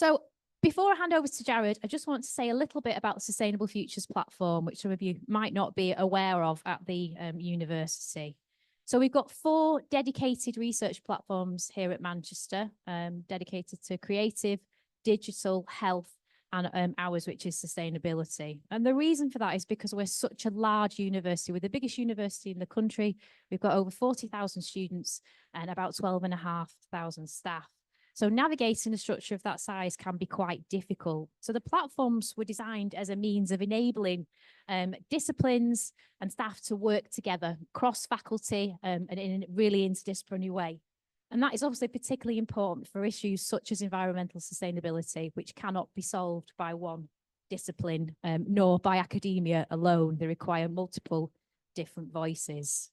So before I hand over to Jared, I just want to say a little bit about the Sustainable Futures platform, which some of you might not be aware of at the university. So we've got 4 dedicated research platforms here at Manchester, dedicated to creative, digital, health, and ours, which is sustainability. And the reason for that is because we're such a large university. We're the biggest university in the country. We've got over 40,000 students and about 12,500 staff. So navigating a structure of that size can be quite difficult. So the platforms were designed as a means of enabling disciplines and staff to work together, cross-faculty, and in a really interdisciplinary way. And that is obviously particularly important for issues such as environmental sustainability, which cannot be solved by one discipline, nor by academia alone. They require multiple different voices.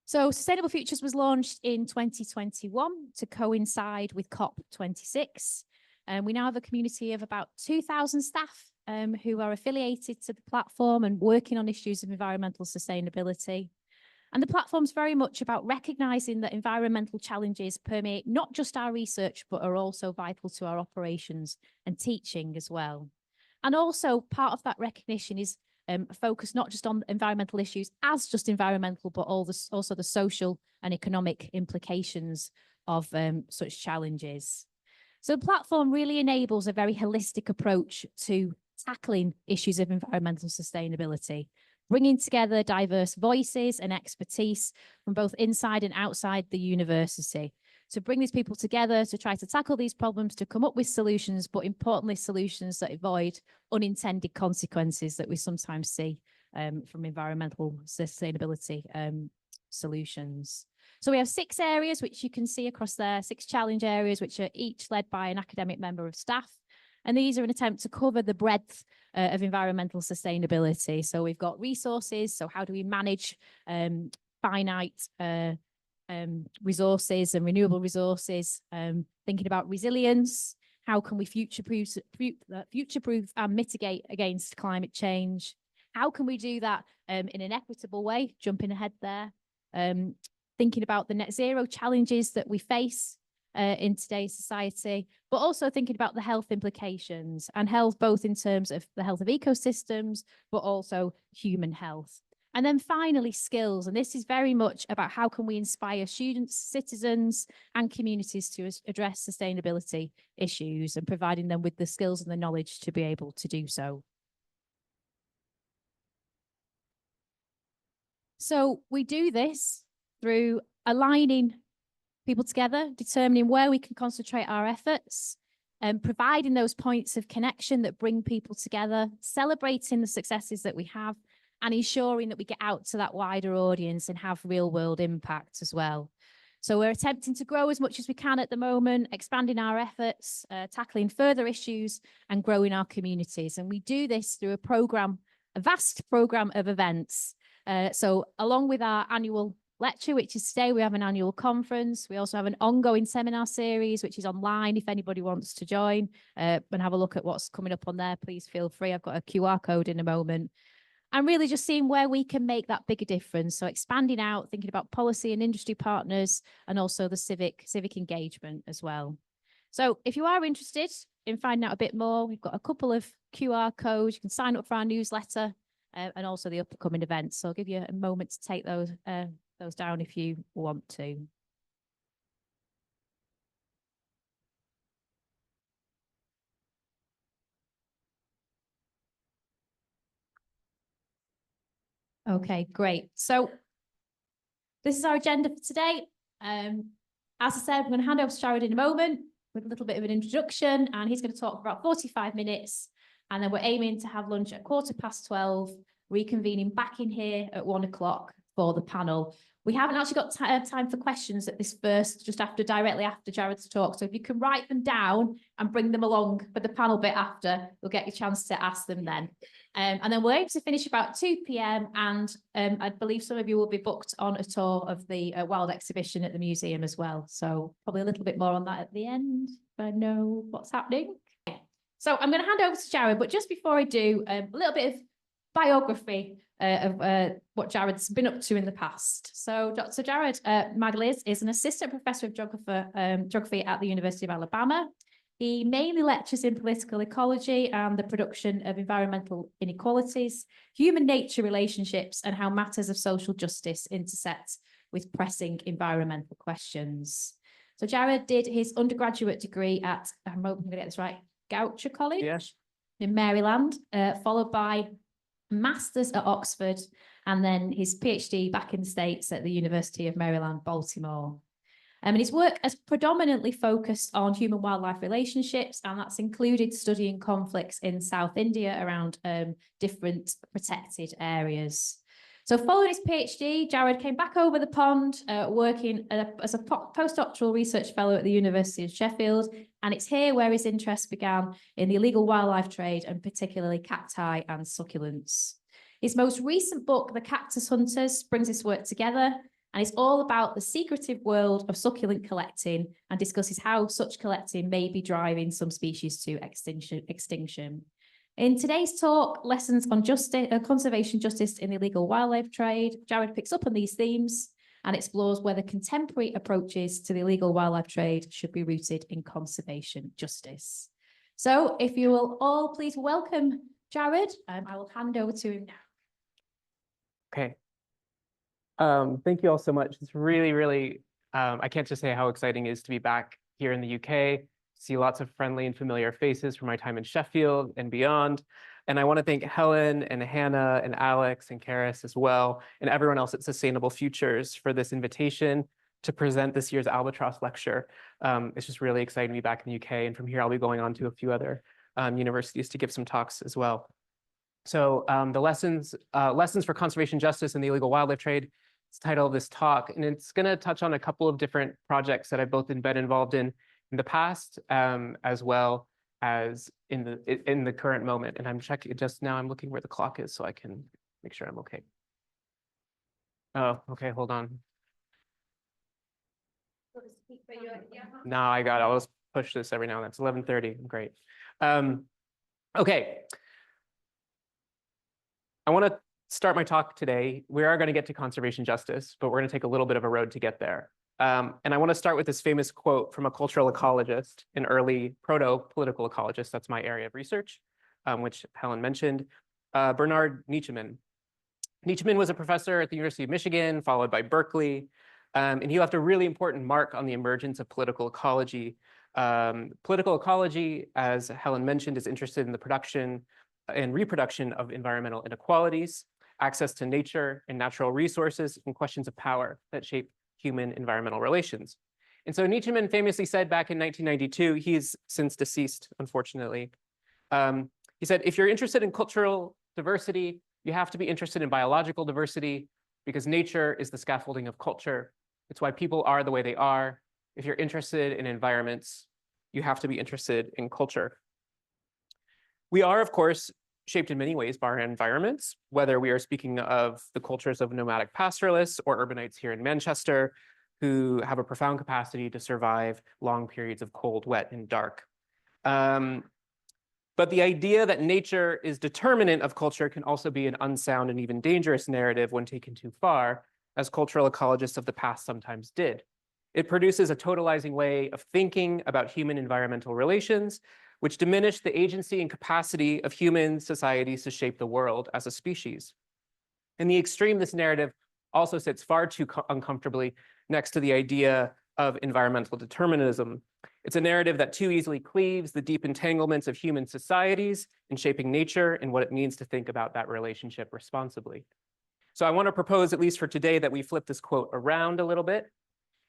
So Sustainable Futures was launched in 2021 to coincide with COP26. We now have a community of about 2,000 staff who are affiliated to the platform and working on issues of environmental sustainability. And the platform's very much about recognising that environmental challenges permeate not just our research, but are also vital to our operations and teaching as well. And also part of that recognition is focus not just on environmental issues as just environmental, but also the social and economic implications of such challenges. So the platform really enables a very holistic approach to tackling issues of environmental sustainability, bringing together diverse voices and expertise from both inside and outside the university. To bring these people together to try to tackle these problems, to come up with solutions, but importantly, solutions that avoid unintended consequences that we sometimes see from environmental sustainability solutions. So we have 6 areas, which you can see across there, 6 challenge areas, which are each led by an academic member of staff. And these are an attempt to cover the breadth of environmental sustainability. So we've got resources. So how do we manage finite resources and renewable resources, thinking about resilience, how can we future-proof and mitigate against climate change? How can we do that in an equitable way, jumping ahead there, thinking about the net zero challenges that we face in today's society, but also thinking about the health implications and health, both in terms of the health of ecosystems, but also human health. And then finally, skills. And this is very much about how can we inspire students, citizens, and communities to address sustainability issues and providing them with the skills and the knowledge to be able to do so. So we do this through aligning people together, determining where we can concentrate our efforts, and providing those points of connection that bring people together, celebrating the successes that we have, and ensuring that we get out to that wider audience and have real world impact as well. So we're attempting to grow as much as we can at the moment, expanding our efforts, tackling further issues and growing our communities. And we do this through a vast program of events. So along with our annual lecture, which is today, we have an annual conference. We also have an ongoing seminar series, which is online if anybody wants to join and have a look at what's coming up on there. Please feel free. I've got a QR code in a moment. And really just seeing where we can make that bigger difference. So expanding out, thinking about policy and industry partners, and also the civic engagement as well. So if you are interested in finding out a bit more, we've got a couple of QR codes. You can sign up for our newsletter and also the upcoming events. So I'll give you a moment to take those down if you want to. Okay, great. So this is our agenda for today. As I said, I'm going to hand over to Jared in a moment with a little bit of an introduction, and he's going to talk for about 45 minutes. And then we're aiming to have lunch at 12:15, reconvening back in here at 1 o'clock for the panel. We haven't actually got time for questions at this first, directly after Jared's talk. So if you can write them down and bring them along for the panel bit after, we'll get you a chance to ask them then. And then we'll aim to finish about 2 p.m. And I believe some of you will be booked on a tour of the wild exhibition at the museum as well. So probably a little bit more on that at the end, if I know what's happening. So I'm going to hand over to Jared, but just before I do, a little bit of biography of what Jared's been up to in the past. So Dr. Jared Margulies is an assistant professor of geography at the University of Alabama. He mainly lectures in political ecology and the production of environmental inequalities, human-nature relationships, and how matters of social justice intersect with pressing environmental questions. So Jared did his undergraduate degree at, I'm hoping I'm going to get this right, Goucher College in Maryland, followed by master's at Oxford, and then his PhD back in the States at the University of Maryland, Baltimore. And his work has predominantly focused on human-wildlife relationships, and that's included studying conflicts in South India around different protected areas. So following his PhD, Jared came back over the pond, working as a postdoctoral research fellow at the University of Sheffield, and it's here where his interest began in the illegal wildlife trade, and particularly cacti and succulents. His most recent book, The Cactus Hunters, brings this work together, and it's all about the secretive world of succulent collecting and discusses how such collecting may be driving some species to extinction. In today's talk, Lessons on Conservation Justice in the Illegal Wildlife Trade, Jared picks up on these themes and explores whether contemporary approaches to the illegal wildlife trade should be rooted in conservation justice. So if you will all please welcome Jared, I will hand over to him now. Okay. Thank you all so much. It's really, I can't just say how exciting it is to be back here in the UK, see lots of friendly and familiar faces from my time in Sheffield and beyond. And I want to thank Helen and Hannah and Alex and Karis as well, and everyone else at Sustainable Futures for this invitation to present this year's Albatross lecture. It's just really exciting to be back in the UK. And from here, I'll be going on to a few other universities to give some talks as well. So the lessons for conservation justice in the illegal wildlife trade is the title of this talk. And it's going to touch on a couple of different projects that I've both been involved in the past, as well as in the current moment. And I'm checking just now, I'm looking where the clock is so I can make sure I'm okay. Oh, okay, hold on. No, I got it. I'll just push this every now and then. It's 11:30. Great. Okay. I want to start my talk today. We are going to get to conservation justice, but we're going to take a little bit of a road to get there. And I want to start with this famous quote from a cultural ecologist, an early proto-political ecologist. That's my area of research, which Helen mentioned, Bernard Nietzscheman. Nietzscheman was a professor at the University of Michigan, followed by Berkeley, and he left a really important mark on the emergence of political ecology. Political ecology, as Helen mentioned, is interested in the production and reproduction of environmental inequalities, access to nature and natural resources, and questions of power that shape human environmental relations. And so Nietzscheman famously said back in 1992, he's since deceased, unfortunately. He said, if you're interested in cultural diversity, you have to be interested in biological diversity, because nature is the scaffolding of culture. It's why people are the way they are. If you're interested in environments, you have to be interested in culture. We are, of course, shaped in many ways by our environments, whether we are speaking of the cultures of nomadic pastoralists or urbanites here in Manchester, who have a profound capacity to survive long periods of cold, wet, and dark. But the idea that nature is determinant of culture can also be an unsound and even dangerous narrative when taken too far, as cultural ecologists of the past sometimes did. It produces a totalizing way of thinking about human environmental relations, which diminish the agency and capacity of human societies to shape the world as a species. In the extreme, this narrative also sits far too uncomfortably next to the idea of environmental determinism. It's a narrative that too easily cleaves the deep entanglements of human societies in shaping nature and what it means to think about that relationship responsibly. So I want to propose, at least for today, that we flip this quote around a little bit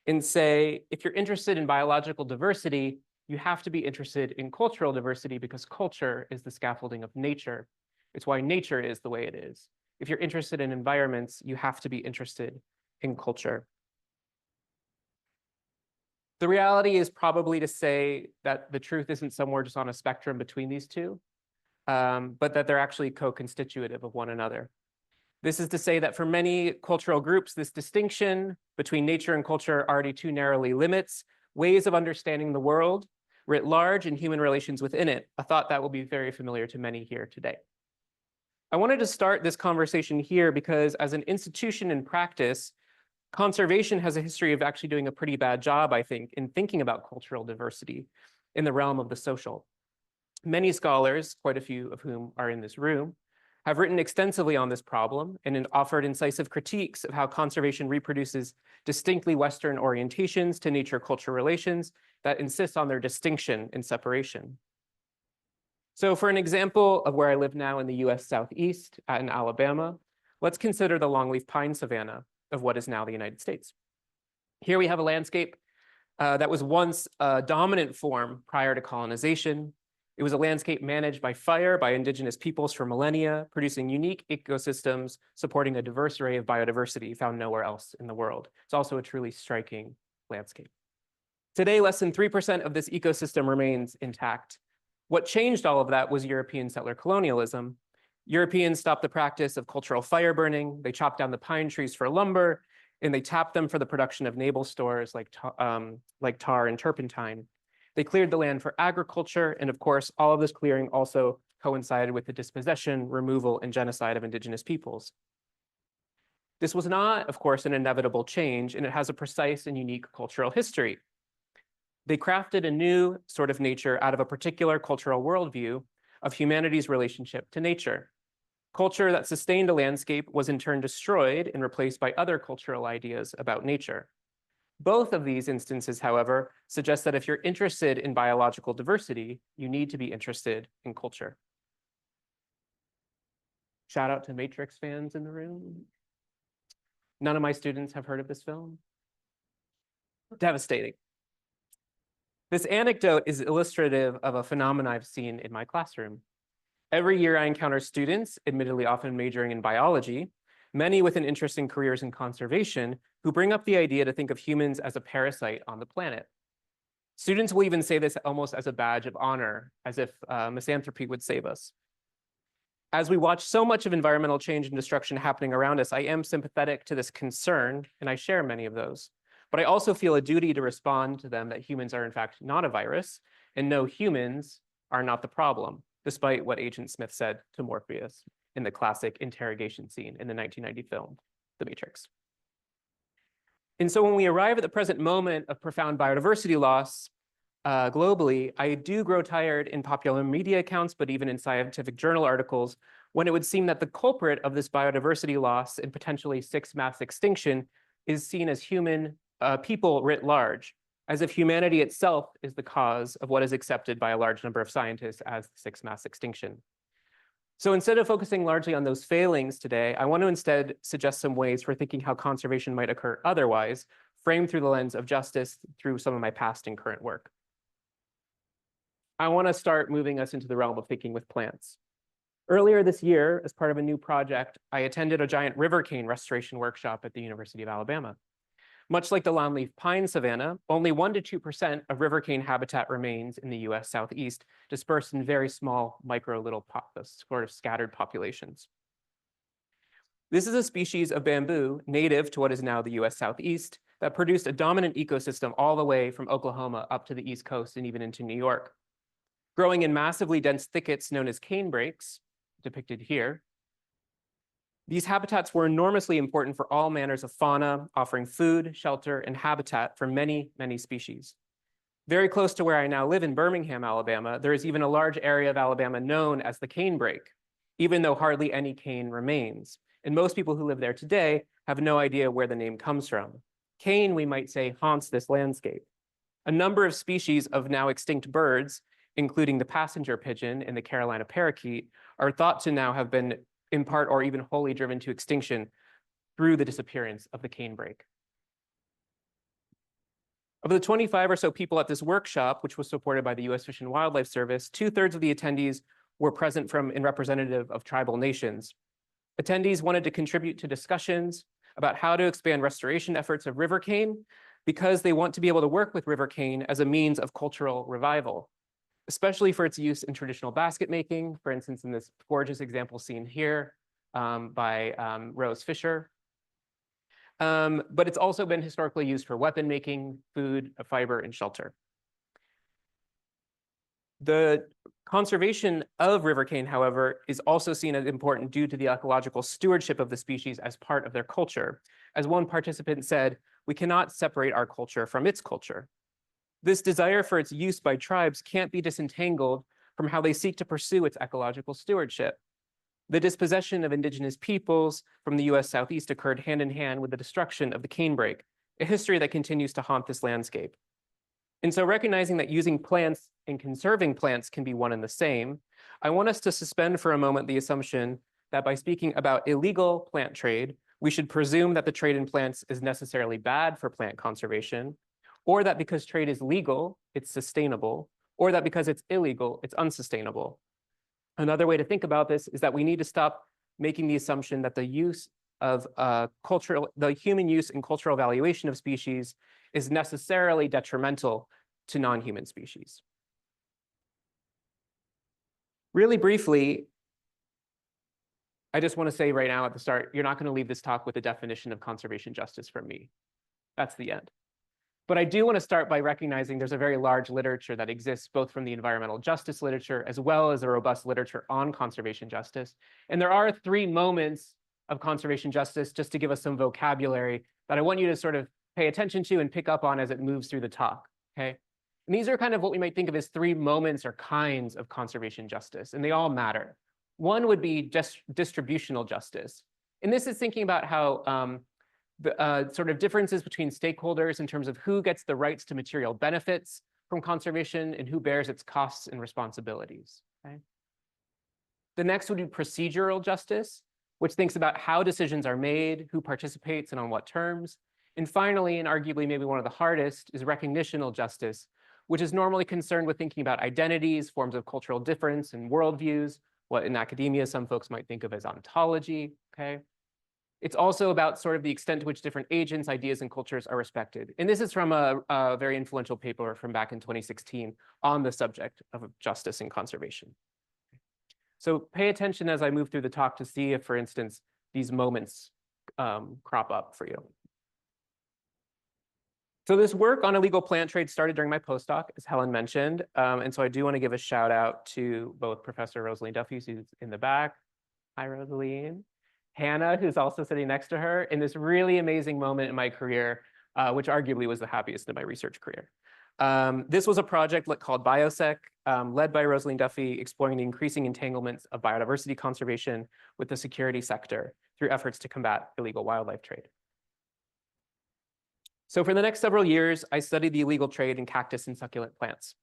and say, if you're interested in biological diversity, you have to be interested in cultural diversity, because culture is the scaffolding of nature. It's why nature is the way it is. If you're interested in environments, you have to be interested in culture. The reality is probably to say that the truth isn't somewhere just on a spectrum between these two, but that they're actually co-constitutive of one another. This is to say that for many cultural groups, this distinction between nature and culture already too narrowly limits ways of understanding the world writ large and human relations within it, a thought that will be very familiar to many here today. I wanted to start this conversation here because as an institution in practice, conservation has a history of actually doing a pretty bad job, I think, in thinking about cultural diversity in the realm of the social. Many scholars, quite a few of whom are in this room, have written extensively on this problem and offered incisive critiques of how conservation reproduces distinctly Western orientations to nature-culture relations that insist on their distinction and separation. So for an example of where I live now in the US Southeast, in Alabama, let's consider the longleaf pine savanna of what is now the United States. Here we have a landscape that was once a dominant form prior to colonization. It was a landscape managed by fire by indigenous peoples for millennia, producing unique ecosystems, supporting a diverse array of biodiversity found nowhere else in the world. It's also a truly striking landscape. Today, less than 3% of this ecosystem remains intact. What changed all of that was European settler colonialism. Europeans stopped the practice of cultural fire burning. They chopped down the pine trees for lumber, and they tapped them for the production of naval stores like tar and turpentine. They cleared the land for agriculture, and of course, all of this clearing also coincided with the dispossession, removal, and genocide of indigenous peoples. This was not, of course, an inevitable change, and it has a precise and unique cultural history. They crafted a new sort of nature out of a particular cultural worldview of humanity's relationship to nature. Culture that sustained a landscape was in turn destroyed and replaced by other cultural ideas about nature. Both of these instances, however, suggest that if you're interested in biological diversity, you need to be interested in culture. Shout out to Matrix fans in the room. None of my students have heard of this film. Devastating. This anecdote is illustrative of a phenomenon I've seen in my classroom. Every year I encounter students, admittedly often majoring in biology, many with an interest in careers in conservation, who bring up the idea to think of humans as a parasite on the planet. Students will even say this almost as a badge of honor, as if misanthropy would save us. As we watch so much of environmental change and destruction happening around us, I am sympathetic to this concern, and I share many of those. But I also feel a duty to respond to them that humans are in fact not a virus, and no, humans are not the problem, despite what Agent Smith said to Morpheus in the classic interrogation scene in the 1990 film, The Matrix. And so when we arrive at the present moment of profound biodiversity loss globally, I do grow tired in popular media accounts, but even in scientific journal articles, when it would seem that the culprit of this biodiversity loss and potentially sixth mass extinction is seen as human people writ large, as if humanity itself is the cause of what is accepted by a large number of scientists as the sixth mass extinction. So instead of focusing largely on those failings today, I want to instead suggest some ways for thinking how conservation might occur otherwise, framed through the lens of justice through some of my past and current work. I want to start moving us into the realm of thinking with plants. Earlier this year, as part of a new project, I attended a giant river cane restoration workshop at the University of Alabama. Much like the longleaf pine savanna, only 1% to 2% of river cane habitat remains in the US Southeast, dispersed in very small, micro little sort of scattered populations. This is a species of bamboo native to what is now the US Southeast that produced a dominant ecosystem all the way from Oklahoma up to the East Coast and even into New York. Growing in massively dense thickets known as cane brakes, depicted here, these habitats were enormously important for all manners of fauna, offering food, shelter, and habitat for many, many species. Very close to where I now live in Birmingham, Alabama, there is even a large area of Alabama known as the cane brake, even though hardly any cane remains. And most people who live there today have no idea where the name comes from. Cane, we might say, haunts this landscape. A number of species of now extinct birds, including the passenger pigeon and the Carolina parakeet, are thought to now have been in part or even wholly driven to extinction through the disappearance of the cane brake. Of the 25 or so people at this workshop, which was supported by the US Fish and Wildlife Service, 2/3 of the attendees were present from and representative of tribal nations. Attendees wanted to contribute to discussions about how to expand restoration efforts of river cane because they want to be able to work with river cane as a means of cultural revival, especially for its use in traditional basket making, for instance, in this gorgeous example seen here by Rose Fisher. But it's also been historically used for weapon making, food, fiber, and shelter. The Conservation of river cane, however, is also seen as important due to the ecological stewardship of the species as part of their culture. As one participant said, we cannot separate our culture from its culture. This desire for its use by tribes can't be disentangled from how they seek to pursue its ecological stewardship. The dispossession of indigenous peoples from the US Southeast occurred hand in hand with the destruction of the canebrake, a history that continues to haunt this landscape. And so recognizing that using plants and conserving plants can be one and the same, I want us to suspend for a moment the assumption that by speaking about illegal plant trade, we should presume that the trade in plants is necessarily bad for plant conservation, or that because trade is legal, it's sustainable, or that because it's illegal, it's unsustainable. Another way to think about this is that we need to stop making the assumption that the use of the human use and cultural valuation of species is necessarily detrimental to non-human species. Really briefly, I just want to say right now at the start, you're not going to leave this talk with a definition of conservation justice from me. That's the end. But I do want to start by recognizing there's a very large literature that exists both from the environmental justice literature as well as a robust literature on conservation justice. And there are 3 moments of conservation justice, just to give us some vocabulary, that I want you to sort of pay attention to and pick up on as it moves through the talk, okay? And these are kind of what we might think of as 3 moments or kinds of conservation justice, and they all matter. One would be just distributional justice. And this is thinking about how the sort of differences between stakeholders in terms of who gets the rights to material benefits from conservation and who bears its costs and responsibilities, okay? The next would be procedural justice, which thinks about how decisions are made, who participates, and on what terms. And finally, and arguably maybe one of the hardest, is recognitional justice, which is normally concerned with thinking about identities, forms of cultural difference, and worldviews, what in academia some folks might think of as ontology, okay? It's also about sort of the extent to which different agents, ideas, and cultures are respected. And this is from a very influential paper from back in 2016 on the subject of justice and conservation. So pay attention as I move through the talk to see if, for instance, these moments crop up for you. So this work on illegal plant trade started during my postdoc, as Helen mentioned. And so I do want to give a shout out to both Professor Rosaline Duffy, who's in the back. Hi, Rosaline. Hannah, who's also sitting next to her, in this really amazing moment in my career, which arguably was the happiest in my research career. This was a project called Biosec, led by Rosaline Duffy, exploring the increasing entanglements of biodiversity conservation with the security sector through efforts to combat illegal wildlife trade. So for the next several years, I studied the illegal trade in cactus and succulent plants.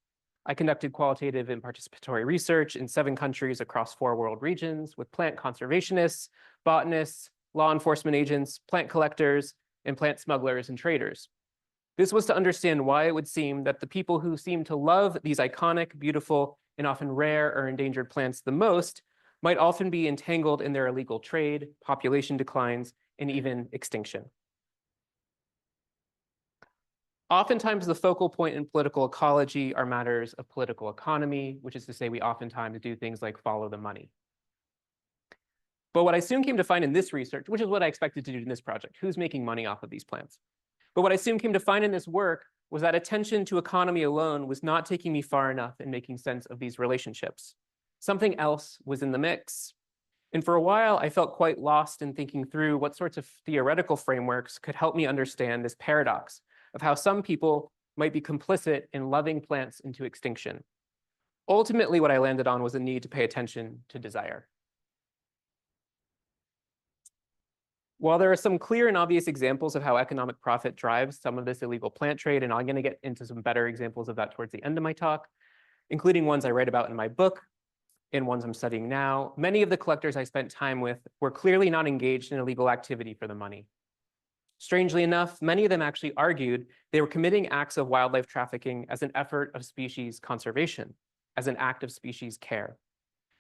I conducted qualitative and participatory research in 7 countries across 4 world regions with plant conservationists, botanists, law enforcement agents, plant collectors, and plant smugglers and traders. This was to understand why it would seem that the people who seem to love these iconic, beautiful, and often rare or endangered plants the most might often be entangled in their illegal trade, population declines, and even extinction. Oftentimes, the focal point in political ecology are matters of political economy, which is to say we oftentimes do things like follow the money. But what I soon came to find in this research, which is what I expected to do in this project, who's making money off of these plants? But what I soon came to find in this work was that attention to economy alone was not taking me far enough in making sense of these relationships. Something else was in the mix. And for a while, I felt quite lost in thinking through what sorts of theoretical frameworks could help me understand this paradox of how some people might be complicit in loving plants into extinction. Ultimately, what I landed on was a need to pay attention to desire. While there are some clear and obvious examples of how economic profit drives some of this illegal plant trade, and I'm going to get into some better examples of that towards the end of my talk, including ones I write about in my book and ones I'm studying now, many of the collectors I spent time with were clearly not engaged in illegal activity for the money. Strangely enough, many of them actually argued they were committing acts of wildlife trafficking as an effort of species conservation, as an act of species care.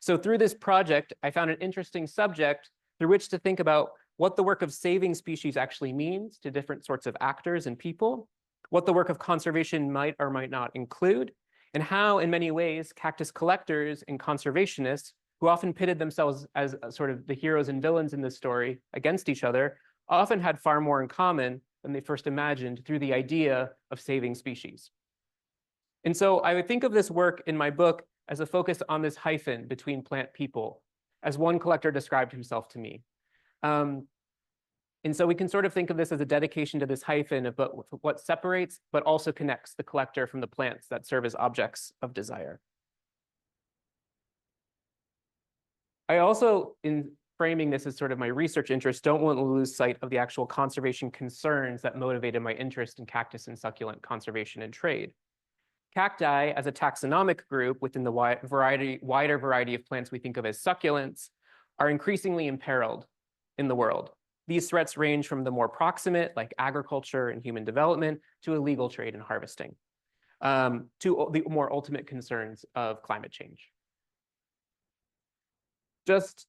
So through this project, I found an interesting subject through which to think about what the work of saving species actually means to different sorts of actors and people, what the work of conservation might or might not include, and how, in many ways, cactus collectors and conservationists, who often pitted themselves as sort of the heroes and villains in this story against each other, often had far more in common than they first imagined through the idea of saving species. And so I would think of this work in my book as a focus on this hyphen between plant people, as one collector described himself to me. And so we can sort of think of this as a dedication to this hyphen of what separates, but also connects the collector from the plants that serve as objects of desire. I also, in framing this as sort of my research interest, don't want to lose sight of the actual conservation concerns that motivated my interest in cactus and succulent conservation and trade. Cacti, as a taxonomic group within the wider variety of plants we think of as succulents, are increasingly imperiled in the world. These threats range from the more proximate, like agriculture and human development, to illegal trade and harvesting, to the more ultimate concerns of climate change. Just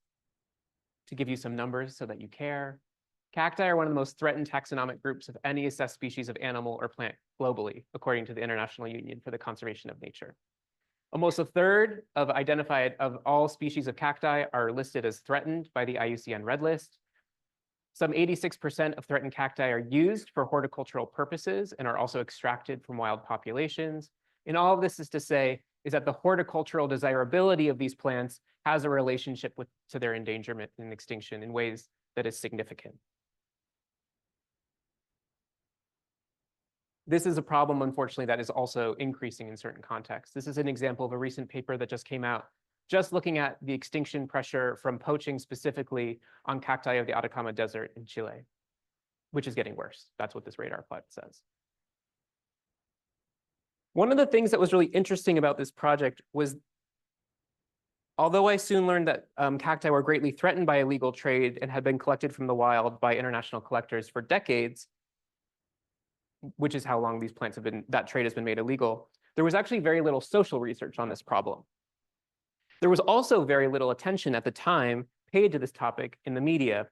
to give you some numbers so that you care, cacti are one of the most threatened taxonomic groups of any assessed species of animal or plant globally, according to the International Union for the Conservation of Nature. Almost a third of all species of cacti are listed as threatened by the IUCN Red List. Some 86% of threatened cacti are used for horticultural purposes and are also extracted from wild populations. And all of this is to say is that the horticultural desirability of these plants has a relationship to their endangerment and extinction in ways that is significant. This is a problem, unfortunately, that is also increasing in certain contexts. This is an example of a recent paper that just came out, just looking at the extinction pressure from poaching specifically on cacti of the Atacama Desert in Chile, which is getting worse. That's what this radar plot says. One of the things that was really interesting about this project was, although I soon learned that cacti were greatly threatened by illegal trade and had been collected from the wild by international collectors for decades, which is how long these plants have been, that trade has been made illegal, there was actually very little social research on this problem. There was also very little attention at the time paid to this topic in the media.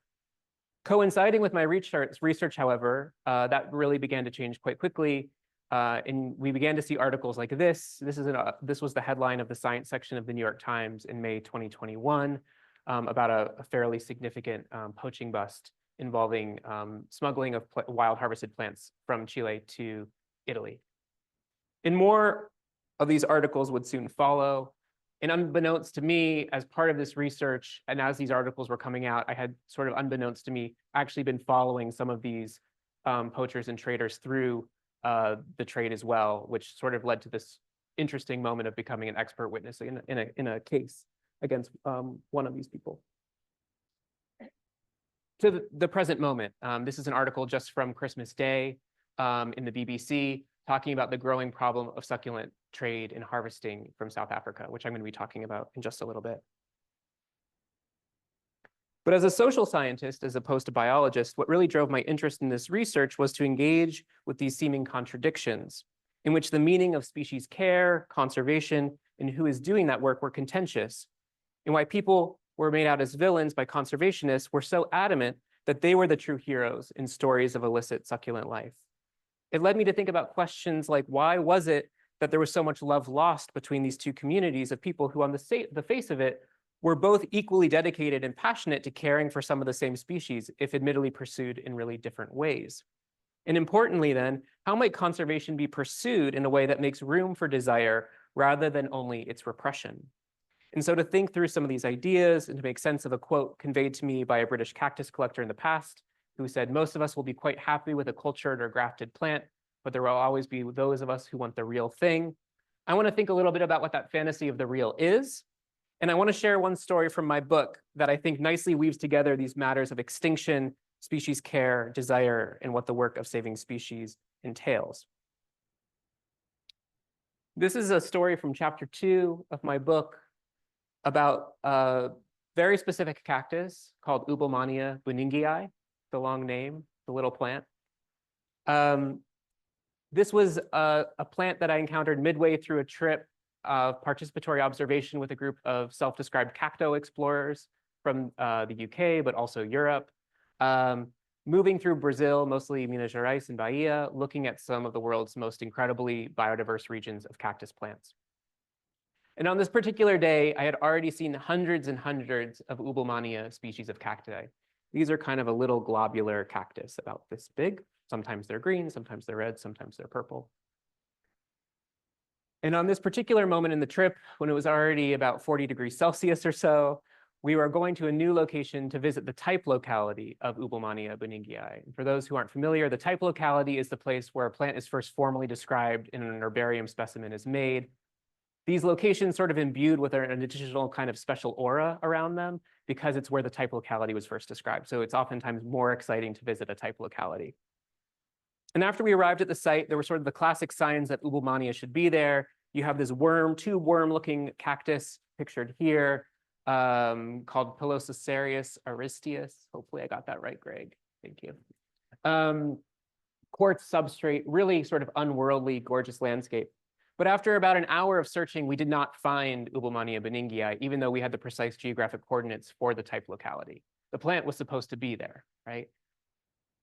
Coinciding with my research, however, that really began to change quite quickly. And we began to see articles like this. This was the headline of the science section of the New York Times in May 2021 about a fairly significant poaching bust involving smuggling of wild harvested plants from Chile to Italy. And more of these articles would soon follow. And unbeknownst to me, as part of this research, and as these articles were coming out, I had sort of unbeknownst to me, actually been following some of these poachers and traders through the trade as well, which sort of led to this interesting moment of becoming an expert witness in a case against one of these people. To the present moment, this is an article just from Christmas Day in the BBC, talking about the growing problem of succulent trade and harvesting from South Africa, which I'm going to be talking about in just a little bit. But as a social scientist, as opposed to biologist, what really drove my interest in this research was to engage with these seeming contradictions, in which the meaning of species care, conservation, and who is doing that work were contentious, and why people were made out as villains by conservationists were so adamant that they were the true heroes in stories of illicit succulent life. It led me to think about questions like, why was it that there was so much love lost between these two communities of people who on the face of it were both equally dedicated and passionate to caring for some of the same species, if admittedly pursued in really different ways? And importantly then, how might conservation be pursued in a way that makes room for desire rather than only its repression? And so to think through some of these ideas and to make sense of a quote conveyed to me by a British cactus collector in the past, who said, most of us will be quite happy with a cultured or grafted plant, but there will always be those of us who want the real thing. I want to think a little bit about what that fantasy of the real is. And I want to share one story from my book that I think nicely weaves together these matters of extinction, species care, desire, and what the work of saving species entails. This is a story from chapter 2 of my book about a very specific cactus called Ubelmania buningii, the long name, the little plant. This was a plant that I encountered midway through a trip of participatory observation with a group of self-described cacto explorers from the UK, but also Europe. Moving through Brazil, mostly Minas Gerais and Bahia, looking at some of the world's most incredibly biodiverse regions of cactus plants. And on this particular day, I had already seen hundreds and hundreds of Ubelmania species of cacti. These are kind of a little globular cactus about this big. Sometimes they're green, sometimes they're red, sometimes they're purple. And on this particular moment in the trip, when it was already about 40 degrees Celsius or so, we were going to a new location to visit the type locality of Ubomania beningii. And for those who aren't familiar, the type locality is the place where a plant is first formally described and an herbarium specimen is made. These locations sort of imbued with an additional kind of special aura around them because it's where the type locality was first described. So it's oftentimes more exciting to visit a type locality. And after we arrived at the site, there were sort of the classic signs that Ubomania should be there. You have this worm, two worm-looking cactus pictured here, called Pilosacarius aristeus. Hopefully I got that right, Greg. Thank you. Quartz substrate, really sort of unworldly, gorgeous landscape. But after about an hour of searching, we did not find Ubomania beningii, even though we had the precise geographic coordinates for the type locality. The plant was supposed to be there, right?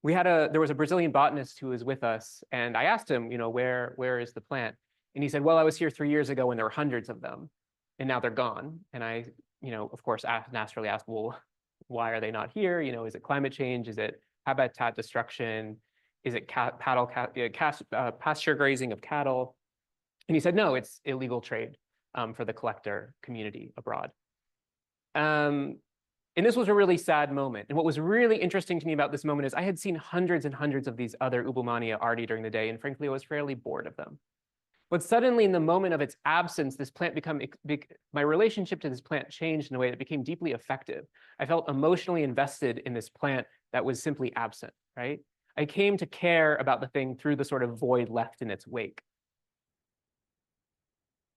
There was a Brazilian botanist who was with us, and I asked him, where is the plant? And he said, well, I was here 3 years ago when there were hundreds of them, and now they're gone. And I, of course, naturally asked, well, why are they not here? Is it climate change? Is it habitat destruction? Is it pasture grazing of cattle? And he said, no, it's illegal trade for the collector community abroad. And this was a really sad moment. And what was really interesting to me about this moment is I had seen hundreds and hundreds of these other Ubomania already during the day, and frankly, I was fairly bored of them. But suddenly, in the moment of its absence, this plant my relationship to this plant changed in a way that became deeply effective. I felt emotionally invested in this plant that was simply absent, right? I came to care about the thing through the sort of void left in its wake.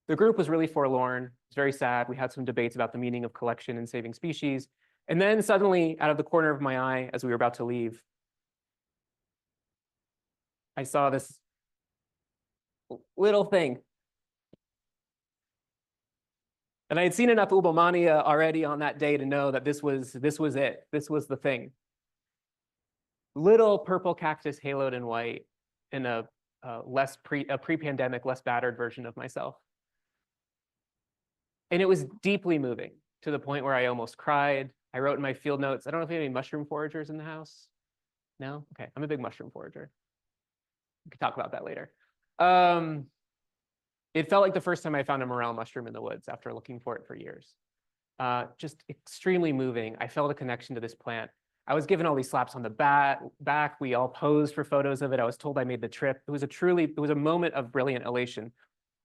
The group was really forlorn. It was very sad. We had some debates about the meaning of collection and saving species. And then suddenly, out of the corner of my eye, as we were about to leave, I saw this little thing. And I had seen enough Ubomania already on that day to know that this was it. This was the thing. Little purple cactus haloed in white in a pre-pandemic, less battered version of myself. And it was deeply moving to the point where I almost cried. I wrote in my field notes, I don't know if you have any mushroom foragers in the house. No? Okay, I'm a big mushroom forager. We could talk about that later. It felt like the first time I found a morel mushroom in the woods after looking for it for years. Just extremely moving. I felt a connection to this plant. I was given all these slaps on the back. We all posed for photos of it. I was told I made the trip. It was a moment of brilliant elation.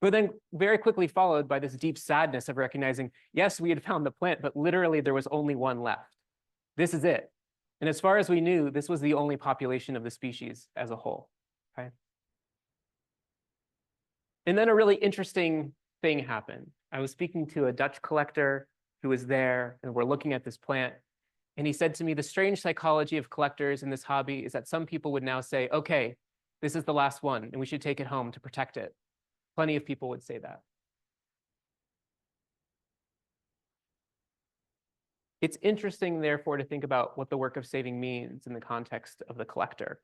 But then very quickly followed by this deep sadness of recognizing, yes, we had found the plant, but literally there was only one left. This is it. And as far as we knew, this was the only population of the species as a whole. Okay? And then a really interesting thing happened. I was speaking to a Dutch collector who was there, and we're looking at this plant. And he said to me, the strange psychology of collectors in this hobby is that some people would now say, okay, this is the last one, and we should take it home to protect it. Plenty of people would say that. It's interesting, therefore, to think about what the work of saving means in the context of the collector,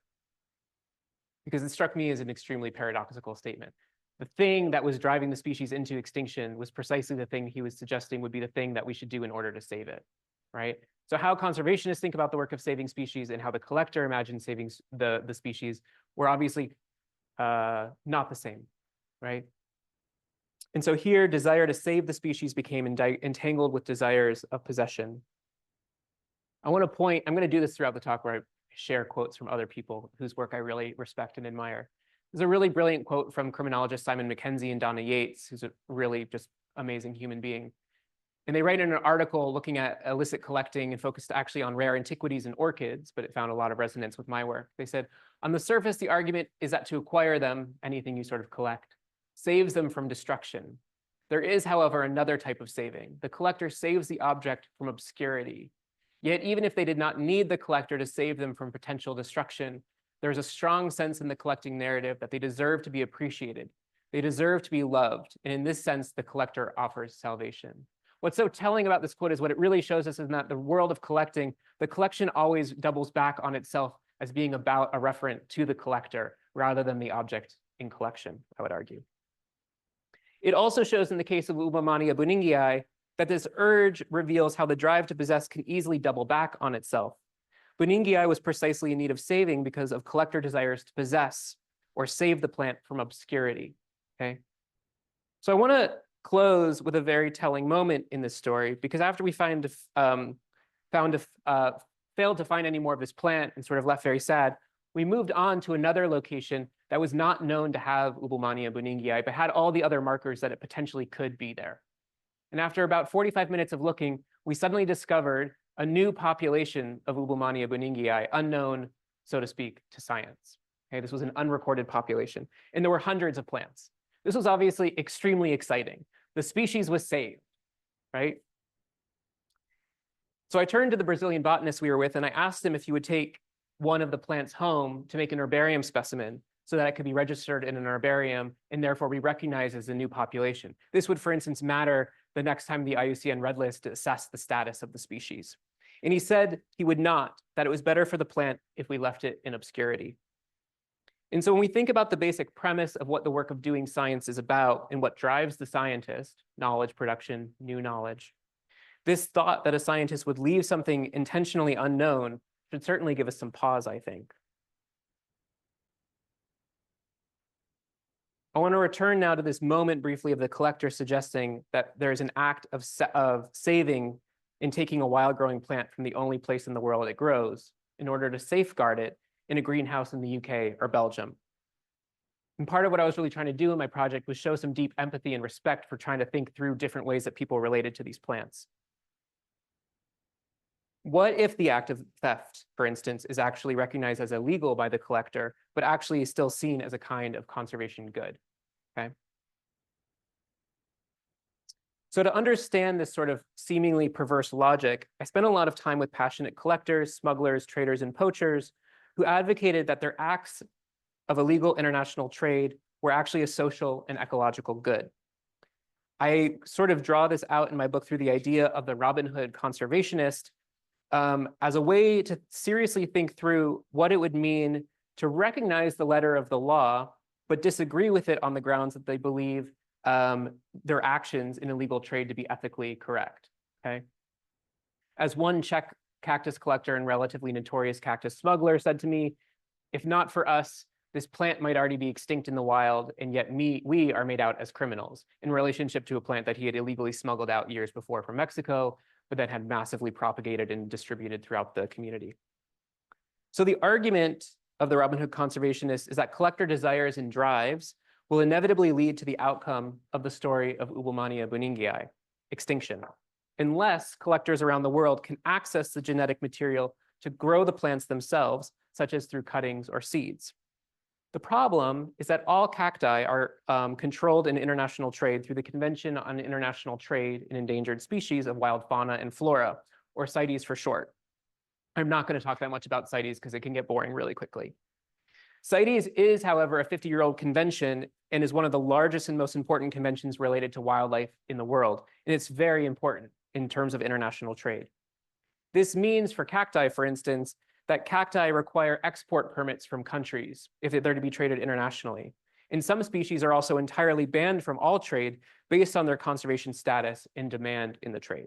because it struck me as an extremely paradoxical statement. The thing that was driving the species into extinction was precisely the thing he was suggesting would be the thing that we should do in order to save it, right? So how conservationists think about the work of saving species and how the collector imagines saving the species were obviously not the same. Right? And so here, desire to save the species became entangled with desires of possession. I'm going to do this throughout the talk where I share quotes from other people whose work I really respect and admire. There's a really brilliant quote from criminologist Simon Mackenzie and Donna Yates, who's a really just amazing human being. And they write in an article looking at illicit collecting and focused actually on rare antiquities and orchids, but it found a lot of resonance with my work. They said, on the surface, the argument is that to acquire them, anything you sort of collect, saves them from destruction. There is, however, another type of saving. The collector saves the object from obscurity. Yet even if they did not need the collector to save them from potential destruction, there is a strong sense in the collecting narrative that they deserve to be appreciated. They deserve to be loved. And in this sense, the collector offers salvation. What's so telling about this quote is what it really shows us is that the world of collecting, the collection always doubles back on itself as being about a referent to the collector rather than the object in collection, I would argue. It also shows in the case of Ubomania beningii that this urge reveals how the drive to possess can easily double back on itself. Beningii was precisely in need of saving because of collector desires to possess or save the plant from obscurity, okay? So I want to close with a very telling moment in this story, because after we failed to find any more of this plant and sort of left very sad, we moved on to another location that was not known to have Ubulmania buningii, but had all the other markers that it potentially could be there. And after about 45 minutes of looking, we suddenly discovered a new population of Ubulmania buningii, unknown, so to speak, to science. Okay, this was an unrecorded population, and there were hundreds of plants. This was obviously extremely exciting. The species was saved, right? So I turned to the Brazilian botanist we were with, and I asked him if he would take one of the plants home to make an herbarium specimen so that it could be registered in an herbarium and therefore be recognized as a new population. This would, for instance, matter the next time the IUCN Red List to assess the status of the species. And he said he would not, that it was better for the plant if we left it in obscurity. And so when we think about the basic premise of what the work of doing science is about and what drives the scientist, knowledge production, new knowledge, this thought that a scientist would leave something intentionally unknown should certainly give us some pause, I think. I want to return now to this moment briefly of the collector suggesting that there's an act of saving in taking a wild-growing plant from the only place in the world it grows in order to safeguard it in a greenhouse in the UK or Belgium. And part of what I was really trying to do in my project was show some deep empathy and respect for trying to think through different ways that people related to these plants. What if the act of theft, for instance, is actually recognized as illegal by the collector, but actually is still seen as a kind of conservation good? Okay. So to understand this sort of seemingly perverse logic, I spent a lot of time with passionate collectors, smugglers, traders, and poachers who advocated that their acts of illegal international trade were actually a social and ecological good. I sort of draw this out in my book through the idea of the Robin Hood conservationist as a way to seriously think through what it would mean to recognize the letter of the law, but disagree with it on the grounds that they believe their actions in illegal trade to be ethically correct, okay? As one Czech cactus collector and relatively notorious cactus smuggler said to me, if not for us, this plant might already be extinct in the wild, and yet we are made out as criminals in relationship to a plant that he had illegally smuggled out years before from Mexico, but that had massively propagated and distributed throughout the community. So the argument of the Robin Hood conservationist is that collector desires and drives will inevitably lead to the outcome of the story of Ubulmania buningii, extinction, unless collectors around the world can access the genetic material to grow the plants themselves, such as through cuttings or seeds. The problem is that all cacti are controlled in international trade through the Convention on International Trade in Endangered Species of Wild Fauna and Flora, or CITES for short. I'm not going to talk that much about CITES because it can get boring really quickly. CITES is, however, a 50-year-old convention and is one of the largest and most important conventions related to wildlife in the world. And it's very important in terms of international trade. This means for cacti, for instance, that cacti require export permits from countries if they're to be traded internationally. And some species are also entirely banned from all trade based on their conservation status and demand in the trade.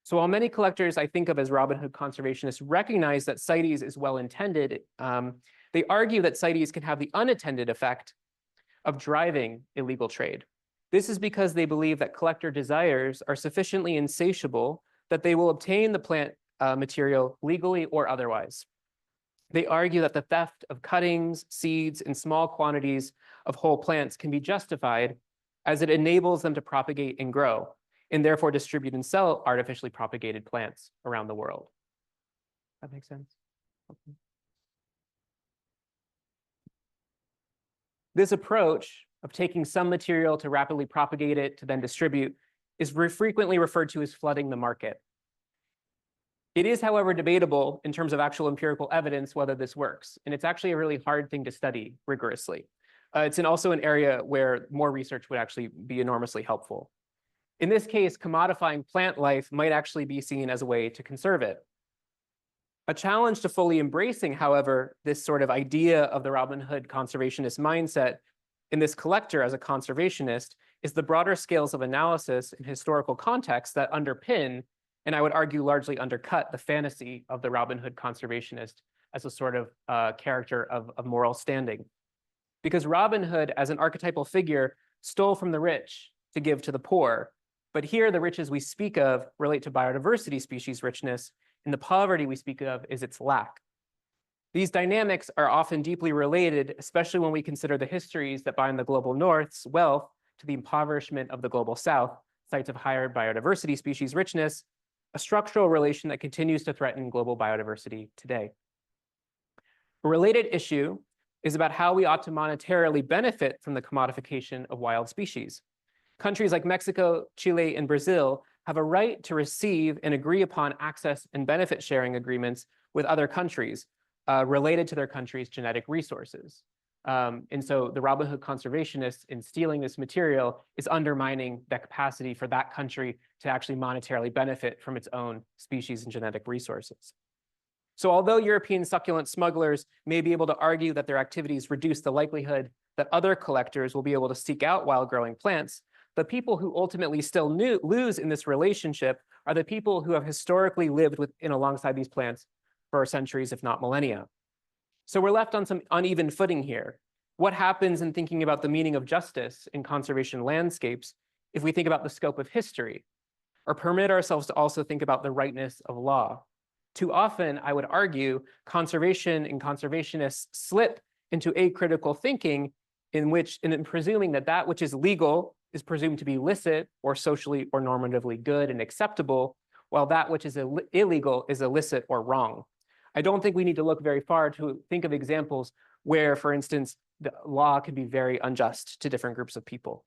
So while many collectors I think of as Robin Hood conservationists recognize that CITES is well-intended, they argue that CITES can have the unintended effect of driving illegal trade. This is because they believe that collector desires are sufficiently insatiable that they will obtain the plant material legally or otherwise. They argue that the theft of cuttings, seeds, and small quantities of whole plants can be justified as it enables them to propagate and grow, and therefore distribute and sell artificially propagated plants around the world. That makes sense? Okay. This approach of taking some material to rapidly propagate it to then distribute is frequently referred to as flooding the market. It is, however, debatable in terms of actual empirical evidence whether this works. And it's actually a really hard thing to study rigorously. It's also an area where more research would actually be enormously helpful. In this case, commodifying plant life might actually be seen as a way to conserve it. A challenge to fully embracing, however, this sort of idea of the Robin Hood conservationist mindset in this collector as a conservationist is the broader scales of analysis and historical context that underpin, and I would argue largely undercut, the fantasy of the Robin Hood conservationist as a sort of character of moral standing. Because Robin Hood, as an archetypal figure, stole from the rich to give to the poor. But here, the riches we speak of relate to biodiversity species richness, and the poverty we speak of is its lack. These dynamics are often deeply related, especially when we consider the histories that bind the global North's wealth to the impoverishment of the global South, sites of higher biodiversity species richness, a structural relation that continues to threaten global biodiversity today. A related issue is about how we ought to monetarily benefit from the commodification of wild species. Countries like Mexico, Chile, and Brazil have a right to receive and agree upon access and benefit sharing agreements with other countries related to their country's genetic resources. And so the Robin Hood conservationists, in stealing this material, is undermining the capacity for that country to actually monetarily benefit from its own species and genetic resources. So although European succulent smugglers may be able to argue that their activities reduce the likelihood that other collectors will be able to seek out wild-growing plants, the people who ultimately still lose in this relationship are the people who have historically lived within alongside these plants for centuries, if not millennia. So we're left on some uneven footing here. What happens in thinking about the meaning of justice in conservation landscapes if we think about the scope of history, or permit ourselves to also think about the rightness of law? Too often, I would argue, conservation and conservationists slip into acritical thinking in presuming that that which is legal is presumed to be licit or socially or normatively good and acceptable, while that which is illegal is illicit or wrong. I don't think we need to look very far to think of examples where, for instance, the law can be very unjust to different groups of people.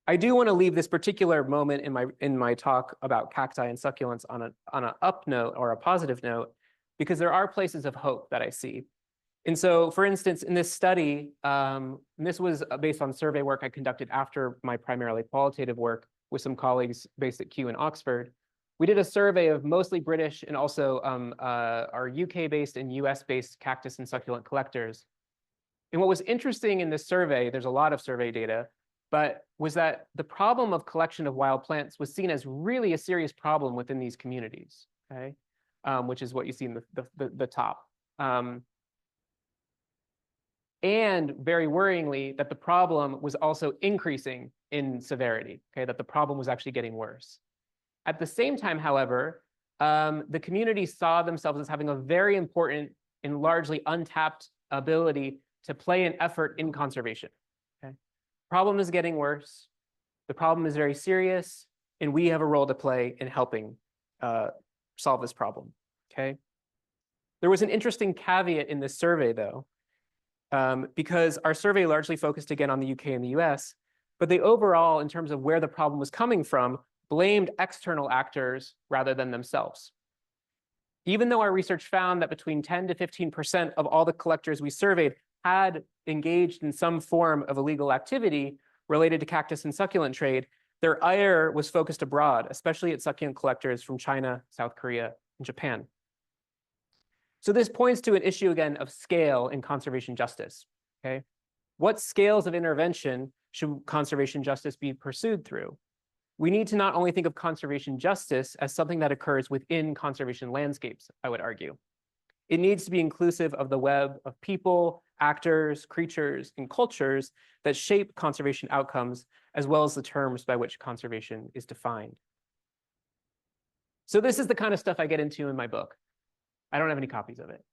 I do want to leave this particular moment in my talk about cacti and succulents on an up note or a positive note, because there are places of hope that I see. And so, for instance, in this study, and this was based on survey work I conducted after my primarily qualitative work with some colleagues based at Kew in Oxford. We did a survey of mostly British and also our UK-based and US-based cactus and succulent collectors. And what was interesting in this survey, there's a lot of survey data, but was that the problem of collection of wild plants was seen as really a serious problem within these communities, okay? Which is what you see in the top. And very worryingly, that the problem was also increasing in severity, okay? That the problem was actually getting worse. At the same time, however, the community saw themselves as having a very important and largely untapped ability to play an effort in conservation. Okay? Problem is getting worse. The problem is very serious, and we have a role to play in helping solve this problem. Okay? There was an interesting caveat in this survey, though, because our survey largely focused again on the UK and the US, but they overall, in terms of where the problem was coming from, blamed external actors rather than themselves. Even though our research found that between 10 to 15% of all the collectors we surveyed had engaged in some form of illegal activity related to cactus and succulent trade, their ire was focused abroad, especially at succulent collectors from China, South Korea, and Japan. So this points to an issue, again, of scale in conservation justice. Okay? What scales of intervention should conservation justice be pursued through? We need to not only think of conservation justice as something that occurs within conservation landscapes, I would argue. It needs to be inclusive of the web of people, actors, creatures, and cultures that shape conservation outcomes, as well as the terms by which conservation is defined. So this is the kind of stuff I get into in my book. I don't have any copies of it.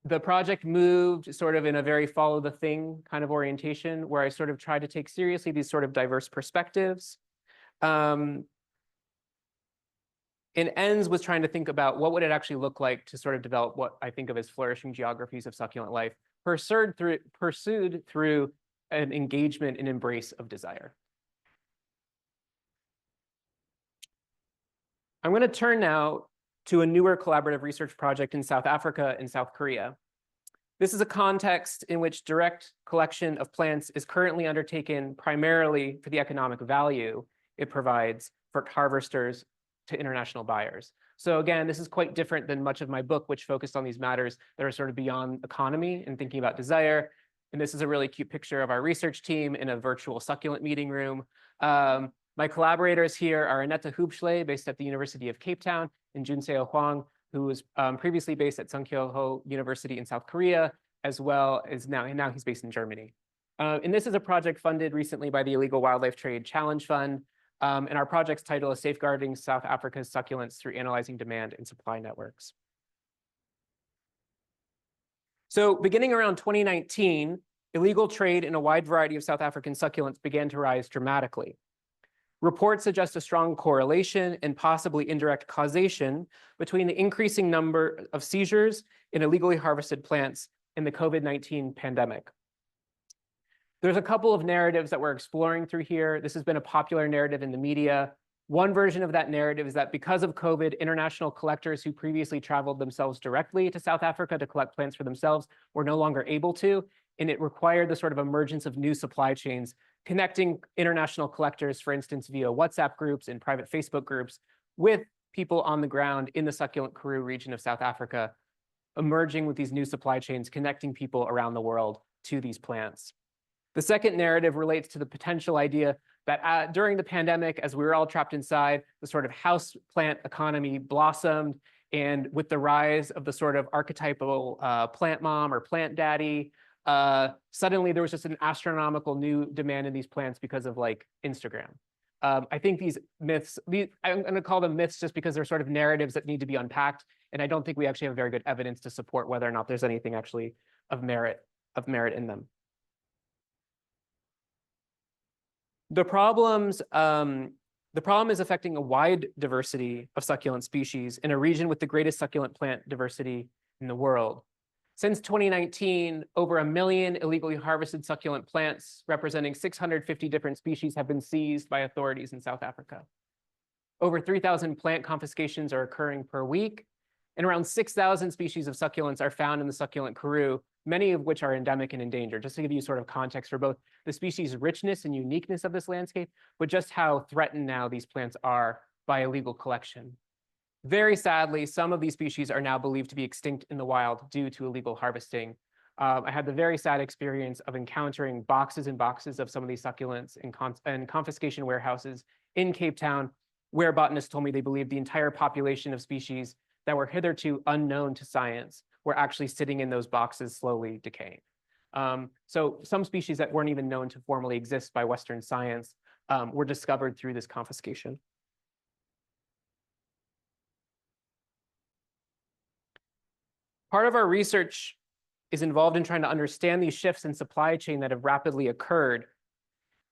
The project moved sort of in a very follow the thing kind of orientation, where I sort of tried to take seriously these sort of diverse perspectives. And ends was trying to think about what would it actually look like to sort of develop what I think of as flourishing geographies of succulent life, pursued through an engagement and embrace of desire. I'm going to turn now to a newer collaborative research project in South Africa and South Korea. This is a context in which direct collection of plants is currently undertaken primarily for the economic value it provides for harvesters to international buyers. So again, this is quite different than much of my book, which focused on these matters that are sort of beyond economy and thinking about desire. And this is a really cute picture of our research team in a virtual succulent meeting room. My collaborators here are Annette Hubschle, based at the University of Cape Town, and Junseo Hwang, who was previously based at Sungkyuho University in South Korea. as well as now he's based in Germany. And this is a project funded recently by the Illegal Wildlife Trade Challenge Fund. And our project's title is Safeguarding South Africa's Succulents Through Analyzing Demand and Supply Networks. So beginning around 2019, illegal trade in a wide variety of South African succulents began to rise dramatically. Reports suggest a strong correlation and possibly indirect causation between the increasing number of seizures in illegally harvested plants and the COVID-19 pandemic. There's a couple of narratives that we're exploring through here. This has been a popular narrative in the media. One version of that narrative is that because of COVID, international collectors who previously traveled themselves directly to South Africa to collect plants for themselves were no longer able to, and it required the sort of emergence of new supply chains connecting international collectors, for instance, via WhatsApp groups and private Facebook groups, with people on the ground in the succulent Karoo region of South Africa, emerging with these new supply chains, connecting people around the world to these plants. The second narrative relates to the potential idea that during the pandemic, as we were all trapped inside, the sort of house plant economy blossomed. And with the rise of the sort of archetypal plant mom or plant daddy, suddenly there was just an astronomical new demand in these plants because of like Instagram. I think these myths, I'm going to call them myths just because they're sort of narratives that need to be unpacked. And I don't think we actually have very good evidence to support whether or not there's anything actually of merit in them. The problem is affecting a wide diversity of succulent species in a region with the greatest succulent plant diversity in the world. Since 2019, over 1 million illegally harvested succulent plants representing 650 different species have been seized by authorities in South Africa. Over 3,000 plant confiscations are occurring per week, and around 6,000 species of succulents are found in the succulent Karoo, many of which are endemic and endangered, just to give you sort of context for both the species richness and uniqueness of this landscape, but just how threatened now these plants are by illegal collection. Very sadly, some of these species are now believed to be extinct in the wild due to illegal harvesting. I had the very sad experience of encountering boxes and boxes of some of these succulents in confiscation warehouses in Cape Town, where botanists told me they believed the entire population of species that were hitherto unknown to science were actually sitting in those boxes slowly decaying. So some species that weren't even known to formally exist by Western science were discovered through this confiscation. Part of our research is involved in trying to understand these shifts in supply chain that have rapidly occurred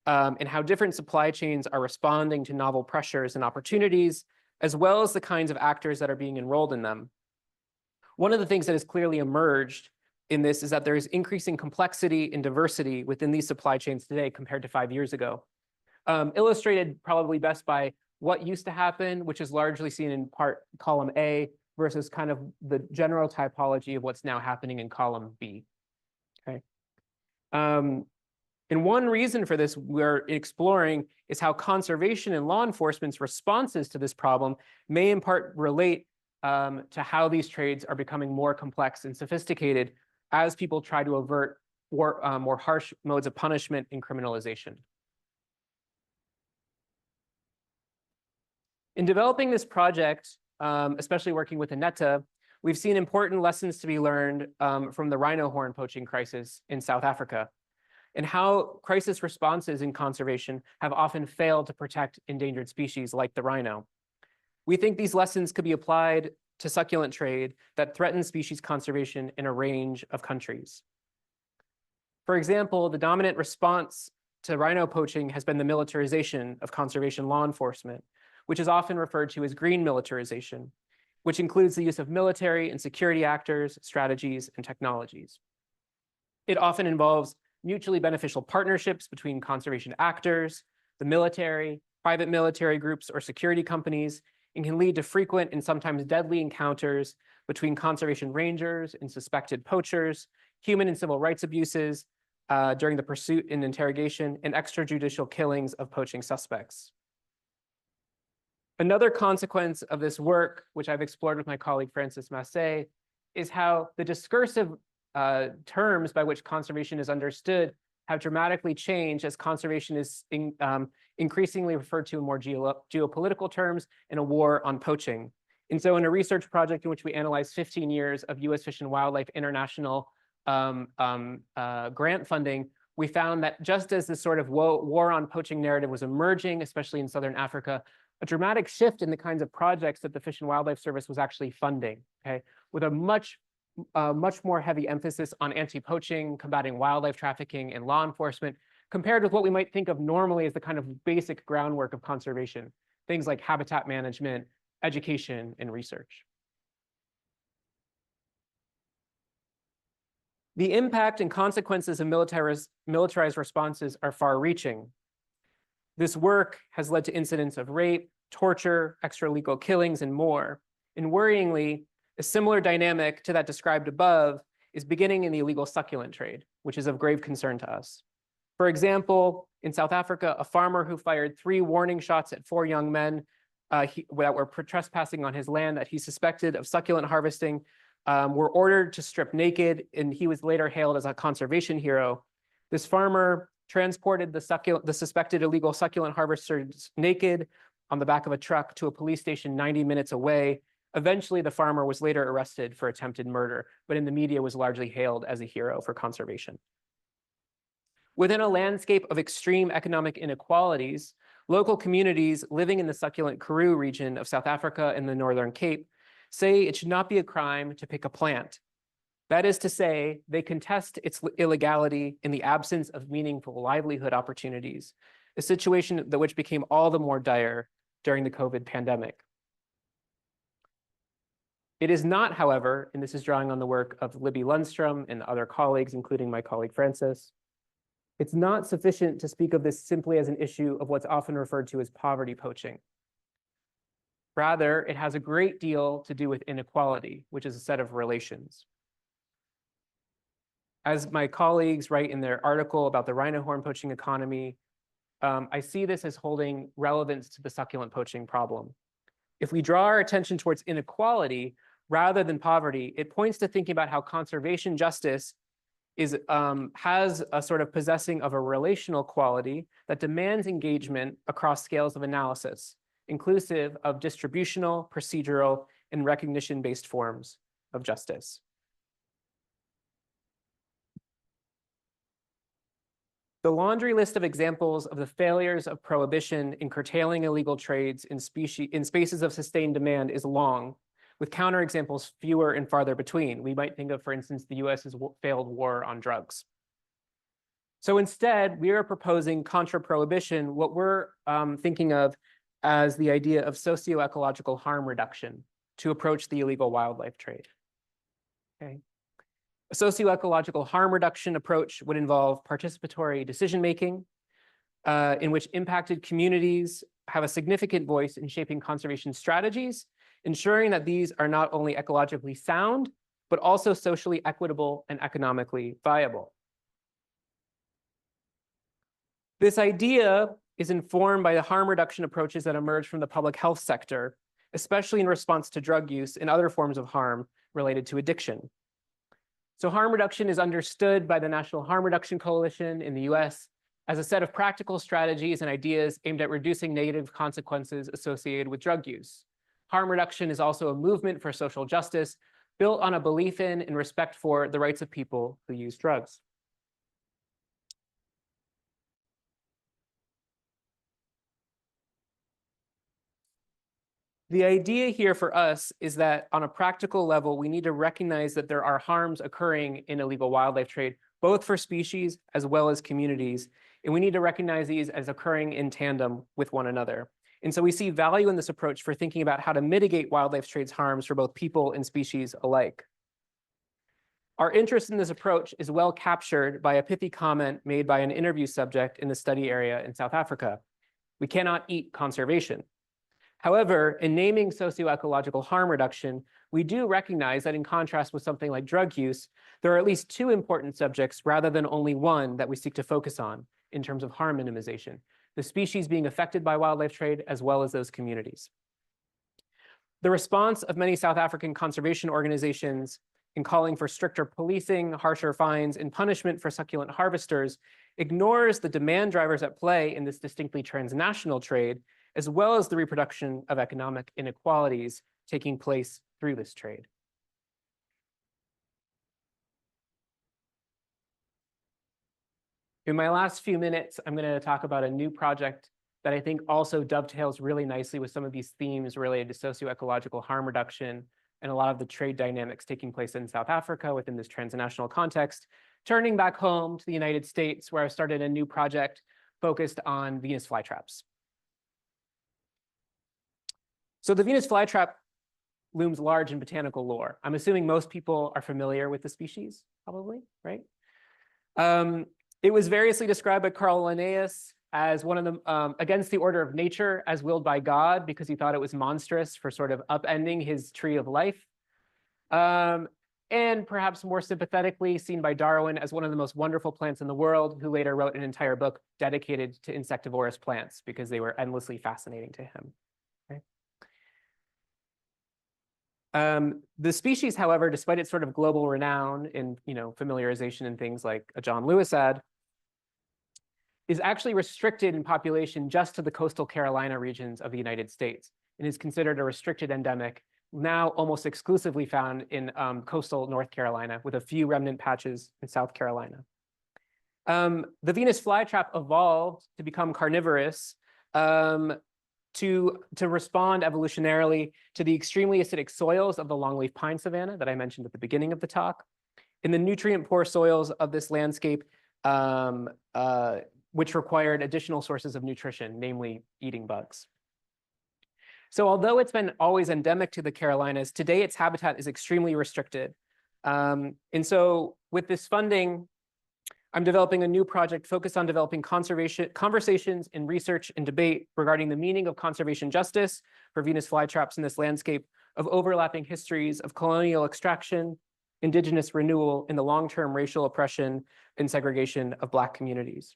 and how different supply chains are responding to novel pressures and opportunities, as well as the kinds of actors that are being enrolled in them. One of the things that has clearly emerged in this is that there is increasing complexity and diversity within these supply chains today compared to 5 years ago. Illustrated probably best by what used to happen, which is largely seen in part column A, versus kind of the general typology of what's now happening in column B. Okay. And one reason for this we're exploring is how conservation and law enforcement's responses to this problem may in part relate to how these trades are becoming more complex and sophisticated as people try to avert more harsh modes of punishment and criminalization. In developing this project, especially working with Aneta, we've seen important lessons to be learned from the rhino horn poaching crisis in South Africa, and how crisis responses in conservation have often failed to protect endangered species like the rhino. We think these lessons could be applied to succulent trade that threaten species conservation in a range of countries. For example, the dominant response to rhino poaching has been the militarization of conservation law enforcement, which is often referred to as green militarization, which includes the use of military and security actors, strategies, and technologies. It often involves mutually beneficial partnerships between conservation actors, the military, private military groups, or security companies, and can lead to frequent and sometimes deadly encounters between conservation rangers and suspected poachers, human and civil rights abuses during the pursuit and interrogation, and extrajudicial killings of poaching suspects. Another consequence of this work, which I've explored with my colleague Francis Massé, is how the discursive terms by which conservation is understood have dramatically changed as conservation is increasingly referred to in more geopolitical terms in a war on poaching. And so in a research project in which we analyzed 15 years of US Fish and Wildlife International grant funding, we found that just as this sort of war on poaching narrative was emerging, especially in Southern Africa, a dramatic shift in the kinds of projects that the Fish and Wildlife Service was actually funding, okay, with a much more heavy emphasis on anti-poaching, combating wildlife trafficking, and law enforcement, compared with what we might think of normally as the kind of basic groundwork of conservation, things like habitat management, education, and research. The impact and consequences of militarized responses are far-reaching. This work has led to incidents of rape, torture, extralegal killings, and more. And worryingly, a similar dynamic to that described above is beginning in the illegal succulent trade, which is of grave concern to us. For example, in South Africa, a farmer who fired 3 warning shots at 4 young men that were trespassing on his land that he suspected of succulent harvesting were ordered to strip naked, and he was later hailed as a conservation hero. This farmer transported the suspected illegal succulent harvesters naked on the back of a truck to a police station 90 minutes away. Eventually, the farmer was later arrested for attempted murder, but in the media was largely hailed as a hero for conservation. Within a landscape of extreme economic inequalities, local communities living in the succulent Karoo region of South Africa and the Northern Cape say it should not be a crime to pick a plant. That is to say, they contest its illegality in the absence of meaningful livelihood opportunities, a situation which became all the more dire during the COVID pandemic. It is not, however, and this is drawing on the work of Libby Lundstrom and other colleagues, including my colleague Francis, it's not sufficient to speak of this simply as an issue of what's often referred to as poverty poaching. Rather, it has a great deal to do with inequality, which is a set of relations. As my colleagues write in their article about the rhino horn poaching economy, I see this as holding relevance to the succulent poaching problem. If we draw our attention towards inequality rather than poverty, it points to thinking about how conservation justice has a sort of possessing of a relational quality that demands engagement across scales of analysis, inclusive of distributional, procedural, and recognition-based forms of justice. The laundry list of examples of the failures of prohibition in curtailing illegal trades in spaces of sustained demand is long, with counterexamples fewer and farther between. We might think of, for instance, the US's failed war on drugs. So instead, we are proposing contra prohibition, what we're thinking of as the idea of socio-ecological harm reduction to approach the illegal wildlife trade. Okay. A socio-ecological harm reduction approach would involve participatory decision-making, in which impacted communities have a significant voice in shaping conservation strategies, ensuring that these are not only ecologically sound, but also socially equitable and economically viable. This idea is informed by the harm reduction approaches that emerge from the public health sector, especially in response to drug use and other forms of harm related to addiction. So harm reduction is understood by the National Harm Reduction Coalition in the US as a set of practical strategies and ideas aimed at reducing negative consequences associated with drug use. Harm reduction is also a movement for social justice built on a belief in and respect for the rights of people who use drugs. The idea here for us is that on a practical level, we need to recognize that there are harms occurring in illegal wildlife trade, both for species as well as communities. And we need to recognize these as occurring in tandem with one another. And so we see value in this approach for thinking about how to mitigate wildlife trade's harms for both people and species alike. Our interest in this approach is well captured by a pithy comment made by an interview subject in the study area in South Africa. We cannot eat conservation. However, in naming socio-ecological harm reduction, we do recognize that in contrast with something like drug use, there are at least 2 important subjects rather than only one that we seek to focus on in terms of harm minimization, the species being affected by wildlife trade as well as those communities. The response of many South African conservation organizations in calling for stricter policing, harsher fines, and punishment for succulent harvesters ignores the demand drivers at play in this distinctly transnational trade, as well as the reproduction of economic inequalities taking place through this trade. In my last few minutes, I'm going to talk about a new project that I think also dovetails really nicely with some of these themes related to socio-ecological harm reduction and a lot of the trade dynamics taking place in South Africa within this transnational context, turning back home to the United States, where I started a new project focused on Venus flytraps. So the Venus flytrap looms large in botanical lore. I'm assuming most people are familiar with the species, probably, right? It was variously described by Carl Linnaeus as one of the, against the order of nature as willed by God, because he thought it was monstrous for sort of upending his tree of life. And perhaps more sympathetically seen by Darwin as one of the most wonderful plants in the world, who later wrote an entire book dedicated to insectivorous plants because they were endlessly fascinating to him. The species, however, despite its sort of global renown in familiarization and things like a John Lewis ad, is actually restricted in population just to the coastal Carolina regions of the United States and is considered a restricted endemic, now almost exclusively found in coastal North Carolina, with a few remnant patches in South Carolina. The Venus flytrap evolved to become carnivorous to respond evolutionarily to the extremely acidic soils of the longleaf pine savanna that I mentioned at the beginning of the talk, in the nutrient-poor soils of this landscape, which required additional sources of nutrition, namely eating bugs. So although it's been always endemic to the Carolinas, today its habitat is extremely restricted. And so with this funding, I'm developing a new project focused on developing conversations and research and debate regarding the meaning of conservation justice for Venus flytraps in this landscape of overlapping histories of colonial extraction, indigenous renewal, and the long-term racial oppression and segregation of Black communities.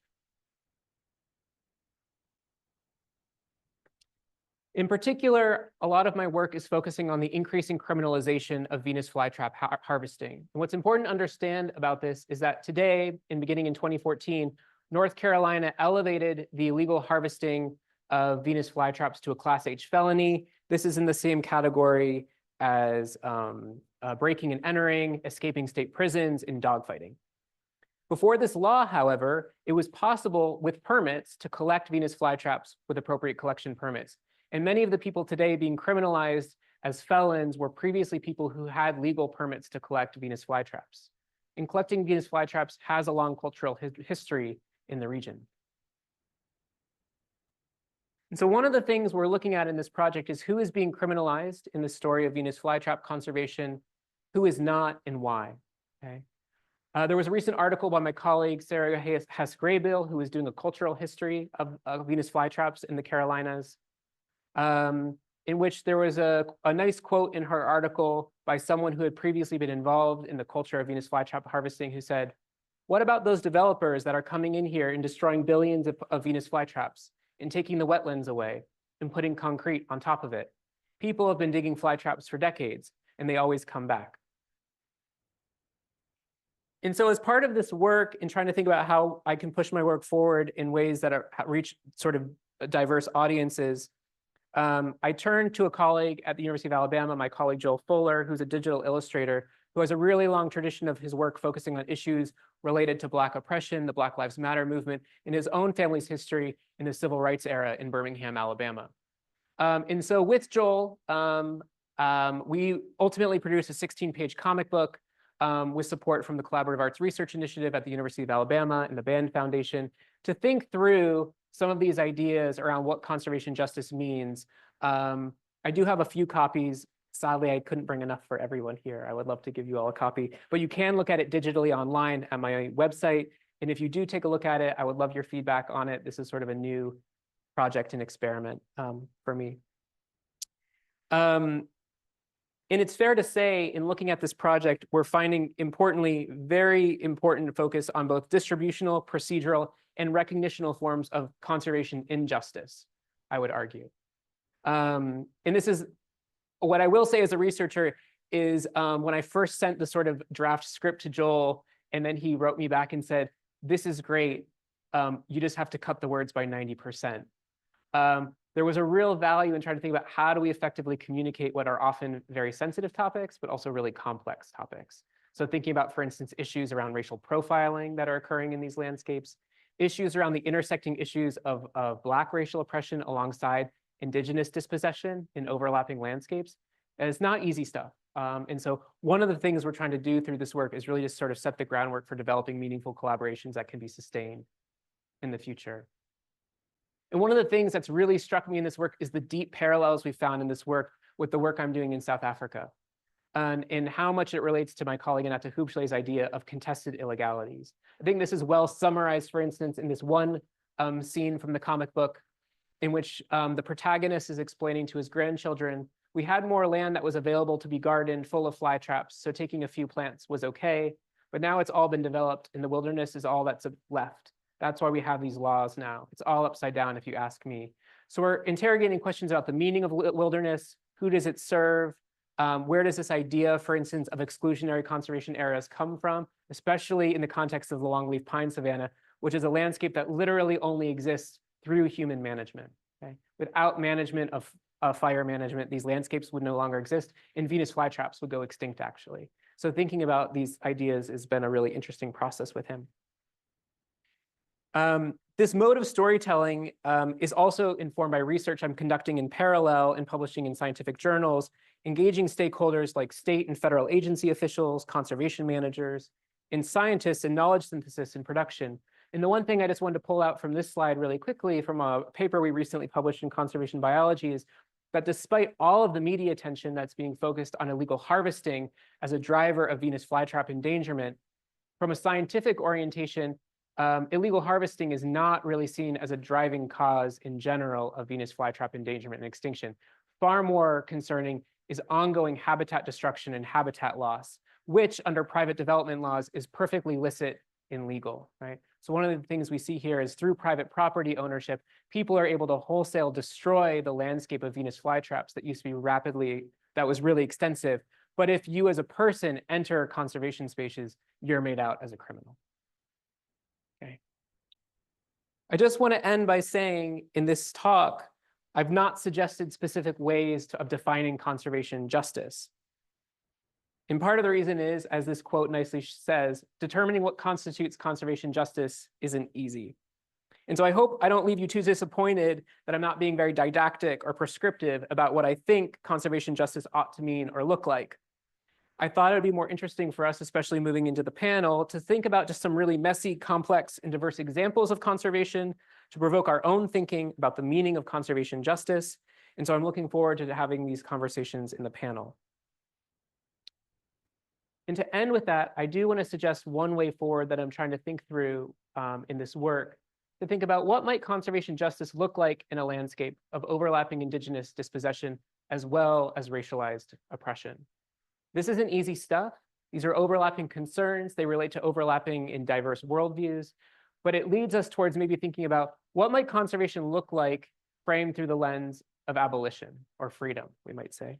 In particular, a lot of my work is focusing on the increasing criminalization of Venus flytrap harvesting. And what's important to understand about this is that today, beginning in 2014, North Carolina elevated the illegal harvesting of Venus flytraps to a Class H felony. This is in the same category as breaking and entering, escaping state prisons, and dogfighting. Before this law, however, it was possible with permits to collect Venus flytraps with appropriate collection permits. And many of the people today being criminalized as felons were previously people who had legal permits to collect Venus flytraps. And collecting Venus flytraps has a long cultural history in the region. And so one of the things we're looking at in this project is who is being criminalized in the story of Venus flytrap conservation, who is not, and why. Okay. There was a recent article by my colleague, Sarah Hess-Graybill, who was doing a cultural history of Venus flytraps in the Carolinas, in which there was a nice quote in her article by someone who had previously been involved in the culture of Venus flytrap harvesting, who said, "What about those developers that are coming in here and destroying billions of Venus flytraps and taking the wetlands away and putting concrete on top of it? People have been digging flytraps for decades, and they always come back." And so as part of this work in trying to think about how I can push my work forward in ways that reach sort of diverse audiences, I turned to a colleague at the University of Alabama, my colleague Joel Fuller, who's a digital illustrator, who has a really long tradition of his work focusing on issues related to Black oppression, the Black Lives Matter movement, and his own family's history in the civil rights era in Birmingham, Alabama. And so with Joel, we ultimately produced a 16-page comic book with support from the Collaborative Arts Research Initiative at the University of Alabama and the Band Foundation to think through some of these ideas around what conservation justice means. I do have a few copies. Sadly, I couldn't bring enough for everyone here. I would love to give you all a copy, but you can look at it digitally online at my website. And if you do take a look at it, I would love your feedback on it. This is sort of a new project and experiment for me. And it's fair to say, in looking at this project, we're finding importantly, very important focus on both distributional, procedural, and recognitional forms of conservation injustice, I would argue. And this is, what I will say as a researcher is when I first sent the sort of draft script to Joel, and then he wrote me back and said, "This is great, you just have to cut the words by 90%. There was a real value in trying to think about how do we effectively communicate what are often very sensitive topics, but also really complex topics. So thinking about, for instance, issues around racial profiling that are occurring in these landscapes, issues around the intersecting issues of Black racial oppression alongside Indigenous dispossession in overlapping landscapes. And it's not easy stuff. And so one of the things we're trying to do through this work is really just sort of set the groundwork for developing meaningful collaborations that can be sustained in the future. And one of the things that's really struck me in this work is the deep parallels we found in this work with the work I'm doing in South Africa, and in how much it relates to my colleague Annette Hoopsle's idea of contested illegalities. I think this is well summarized, for instance, in this one scene from the comic book in which the protagonist is explaining to his grandchildren, we had more land that was available to be gardened full of fly traps, so taking a few plants was okay, but now it's all been developed and the wilderness is all that's left. That's why we have these laws now. It's all upside down if you ask me. So we're interrogating questions about the meaning of wilderness, who does it serve, where does this idea, for instance, of exclusionary conservation areas come from, especially in the context of the longleaf pine savanna, which is a landscape that literally only exists through human management. Okay? Without management of fire management, these landscapes would no longer exist, and Venus flytraps would go extinct, actually. So thinking about these ideas has been a really interesting process with him. This mode of storytelling is also informed by research I'm conducting in parallel and publishing in scientific journals, engaging stakeholders like state and federal agency officials, conservation managers, and scientists in knowledge synthesis and production. And the one thing I just wanted to pull out from this slide really quickly from a paper we recently published in Conservation Biology is that despite all of the media attention that's being focused on illegal harvesting as a driver of Venus flytrap endangerment, from a scientific orientation, illegal harvesting is not really seen as a driving cause in general of Venus flytrap endangerment and extinction. Far more concerning is ongoing habitat destruction and habitat loss, which under private development laws is perfectly licit and legal, right? So one of the things we see here is through private property ownership, people are able to wholesale destroy the landscape of Venus flytraps that used to be that was really extensive. But if you as a person enter conservation spaces, you're made out as a criminal. Okay. I just want to end by saying in this talk, I've not suggested specific ways of defining conservation justice. And part of the reason is, as this quote nicely says, determining what constitutes conservation justice isn't easy. And so I hope I don't leave you too disappointed that I'm not being very didactic or prescriptive about what I think conservation justice ought to mean or look like. I thought it would be more interesting for us, especially moving into the panel, to think about just some really messy, complex, and diverse examples of conservation to provoke our own thinking about the meaning of conservation justice. And so I'm looking forward to having these conversations in the panel. And to end with that, I do want to suggest one way forward that I'm trying to think through in this work, to think about what might conservation justice look like in a landscape of overlapping Indigenous dispossession as well as racialized oppression. This isn't easy stuff. These are overlapping concerns. They relate to overlapping in diverse worldviews, but it leads us towards maybe thinking about what might conservation look like framed through the lens of abolition or freedom, we might say.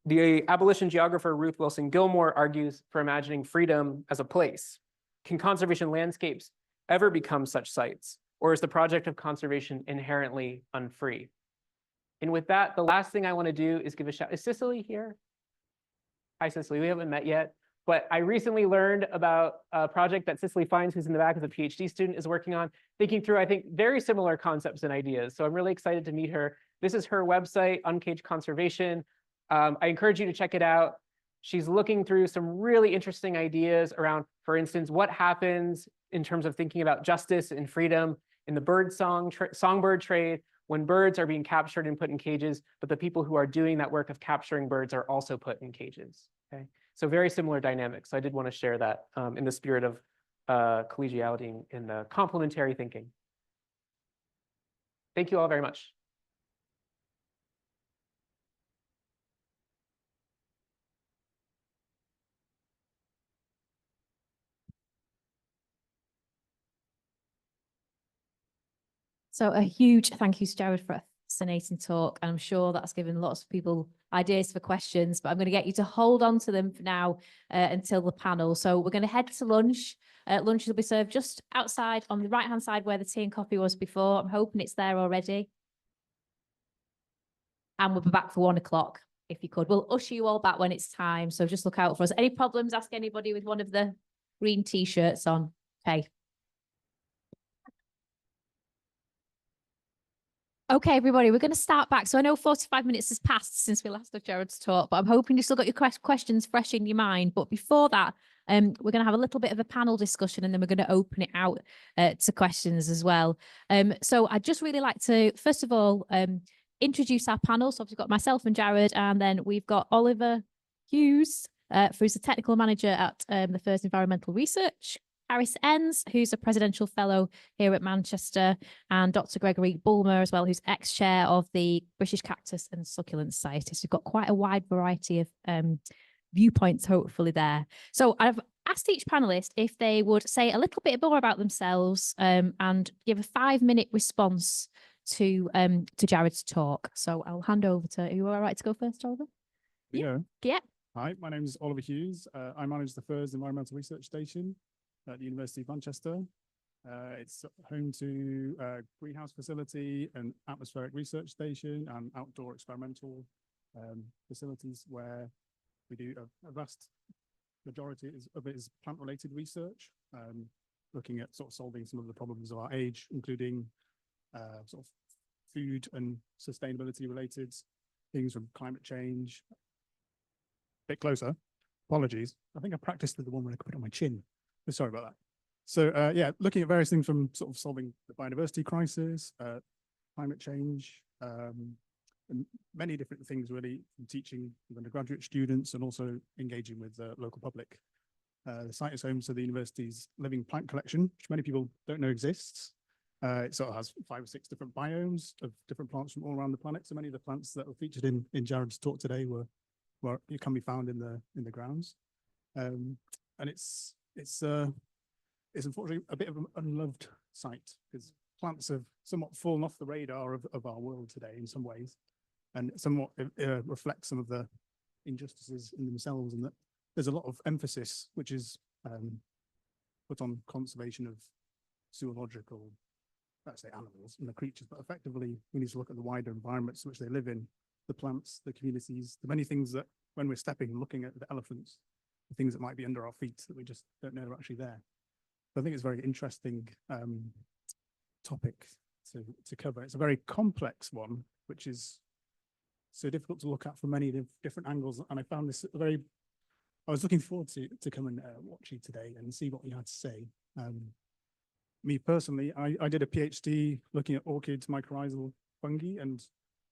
The abolition geographer Ruth Wilson Gilmore argues for imagining freedom as a place. Can conservation landscapes ever become such sites? Or is the project of conservation inherently unfree? And with that, the last thing I want to do is give a shout. Is Cicely here? Hi, Cicely. We haven't met yet, but I recently learned about a project that Cicely Fines, who's in the back as a PhD student, is working on, thinking through, I think, very similar concepts and ideas. So I'm really excited to meet her. This is her website, Uncaged Conservation. I encourage you to check it out. She's looking through some really interesting ideas around, for instance, what happens in terms of thinking about justice and freedom in the songbird trade when birds are being captured and put in cages, but the people who are doing that work of capturing birds are also put in cages. Okay, so very similar dynamics. So I did want to share that in the spirit of collegiality and complementary thinking. Thank you all very much. So a huge thank you to Jared for a fascinating talk. And I'm sure that's given lots of people ideas for questions, but I'm going to get you to hold on to them for now until the panel. So we're going to head to lunch. Lunch will be served just outside on the right-hand side where the tea and coffee was before. I'm hoping it's there already. And we'll be back for 1 o'clock, if you could. We'll usher you all back when it's time. So just look out for us. Any problems, ask anybody with one of the green T-shirts on. Okay. Okay, everybody, we're going to start back. So I know 45 minutes has passed since we last had Jared's talk, but I'm hoping you still got your questions fresh in your mind. But before that, we're going to have a little bit of a panel discussion, and then we're going to open it out to questions as well. So I'd just really like to, first of all, introduce our panel. So we've got myself and Jared, and then we've got Oliver Hughes, who's the technical manager at the First Environmental Research, Harris Enns, who's a presidential fellow here at Manchester, and Dr. Gregory Bulmer as well, who's ex-chair of the British Cactus and Succulent Society. So we've got quite a wide variety of viewpoints, hopefully, there. So I've asked each panelist if they would say a little bit more about themselves and give a 5-minute response to Jared's talk. So I'll hand over to, are you all right to go first, Oliver? Yeah. Yeah. Hi, my name is Oliver Hughes. I manage the FIRS Environmental Research Station at the University of Manchester. It's home to a greenhouse facility, an atmospheric research station, and outdoor experimental facilities where we do a vast majority of it is plant-related research, looking at sort of solving some of the problems of our age, including sort of food and sustainability related things from climate change. A bit closer. Apologies. I think I practiced with the one where I could put it on my chin. Sorry about that. So yeah, looking at various things from sort of solving the biodiversity crisis, climate change, and many different things really, from teaching undergraduate students and also engaging with the local public. The site is home to the university's living plant collection, which many people don't know exists. It sort of has 5 or 6 different biomes of different plants from all around the planet. So many of the plants that were featured in Jared's talk today it can be found in the grounds. And it's unfortunately a bit of an unloved site because plants have somewhat fallen off the radar of our world today in some ways, and somewhat reflect some of the injustices in themselves, and that there's a lot of emphasis which is put on conservation of zoological, let's say, animals and the creatures, but effectively we need to look at the wider environments in which they live in, the plants, the communities, the many things that when we're stepping and looking at the elephants, the things that might be under our feet that we just don't know are actually there. I think it's a very interesting topic to cover. It's a very complex one, which is so difficult to look at from many different angles. And I found this I was looking forward to come and watch you today and see what you had to say. Me personally, I did a PhD looking at orchids, mycorrhizal fungi, and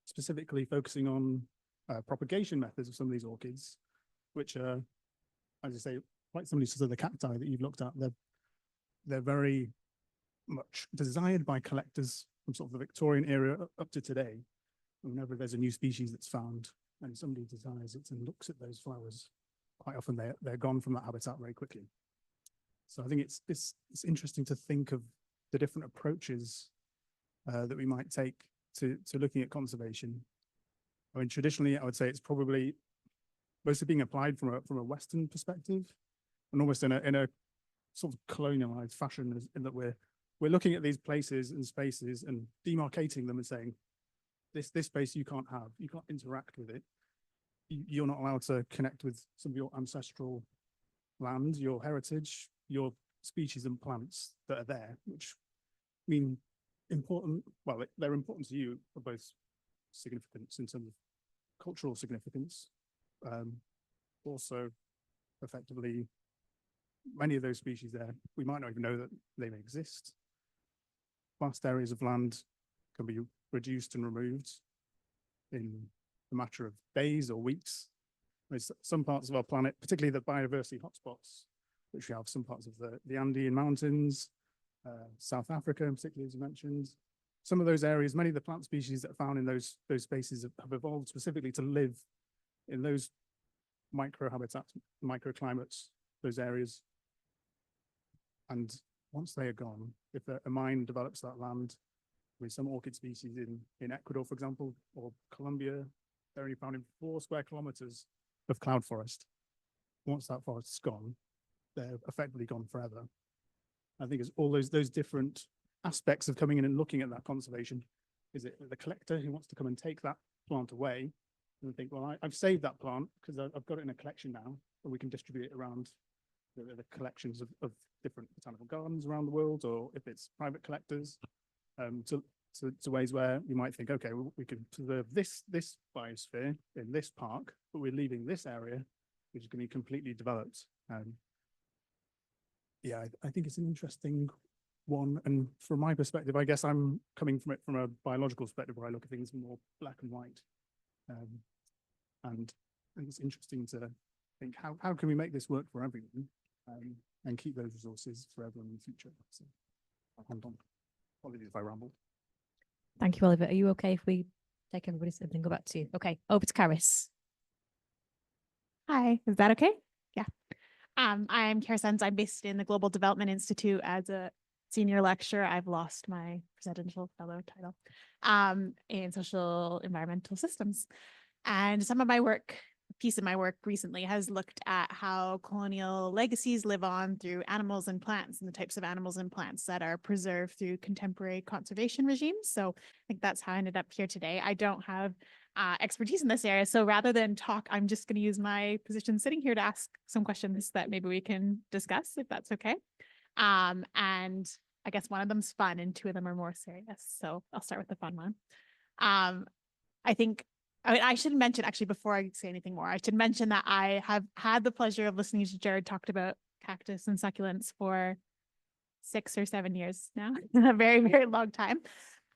specifically focusing on propagation methods of some of these orchids, which are, as I say, like some of these the cacti that you've looked at, they're very much desired by collectors from sort of the Victorian era up to today. Whenever there's a new species that's found and somebody desires it and looks at those flowers, quite often they're gone from that habitat very quickly. So I think it's interesting to think of the different approaches that we might take to looking at conservation. I mean, traditionally, I would say it's probably mostly being applied from a Western perspective, and almost in a sort of colonialized fashion, in that we're looking at these places and spaces and demarcating them and saying, this space you can't have, you can't interact with it. You're not allowed to connect with some of your ancestral land, your heritage, your species and plants that are there, which mean important. Well, they're important to you for both significance in terms of cultural significance, also effectively many of those species there, we might not even know that they may exist. Vast areas of land can be reduced and removed in a matter of days or weeks. There's some parts of our planet, particularly the biodiversity hotspots, which we have some parts of the Andean mountains, South Africa, particularly as you mentioned. Some of those areas, many of the plant species that are found in those spaces have evolved specifically to live in those microhabitats, microclimates, those areas. And once they are gone, if a mine develops that land, with some orchid species in Ecuador, for example, or Colombia, they're only found in 4 square kilometers of cloud forest. Once that forest is gone, they're effectively gone forever. I think it's all those different aspects of coming in and looking at that conservation. Is it the collector who wants to come and take that plant away and think, well, I've saved that plant because I've got it in a collection now, and we can distribute it around the collections of different botanical gardens around the world, or if it's private collectors, to to ways where you might think, okay, we could preserve this biosphere in this park, but we're leaving this area, which is going to be completely developed. Yeah, I think it's an interesting one. And from my perspective, I guess I'm coming from it from a biological perspective where I look at things more black and white. And I think it's interesting to think how can we make this work for everyone and keep those resources for everyone in the future. So I'll hand on. Apologies if I rambled. Thank you, Oliver. Are you okay if we take everybody's and then go back to you? Okay, over to Caris. Hi, is that okay? Yeah. I'm Kara Sens. I'm based in the Global Development Institute as a senior lecturer. I've lost my presidential fellow title in social environmental systems. And some of my work, a piece of my work recently has looked at how colonial legacies live on through animals and plants and the types of animals and plants that are preserved through contemporary conservation regimes. So I think that's how I ended up here today. I don't have expertise in this area. So rather than talk, I'm just going to use my position sitting here to ask some questions that maybe we can discuss, if that's okay. And I guess one of them's fun and two of them are more serious. So I'll start with the fun one. I should mention, actually, before I say anything more, I should mention that I have had the pleasure of listening to Jared talked about cactus and succulents for 6 or 7 years now, a very, very long time.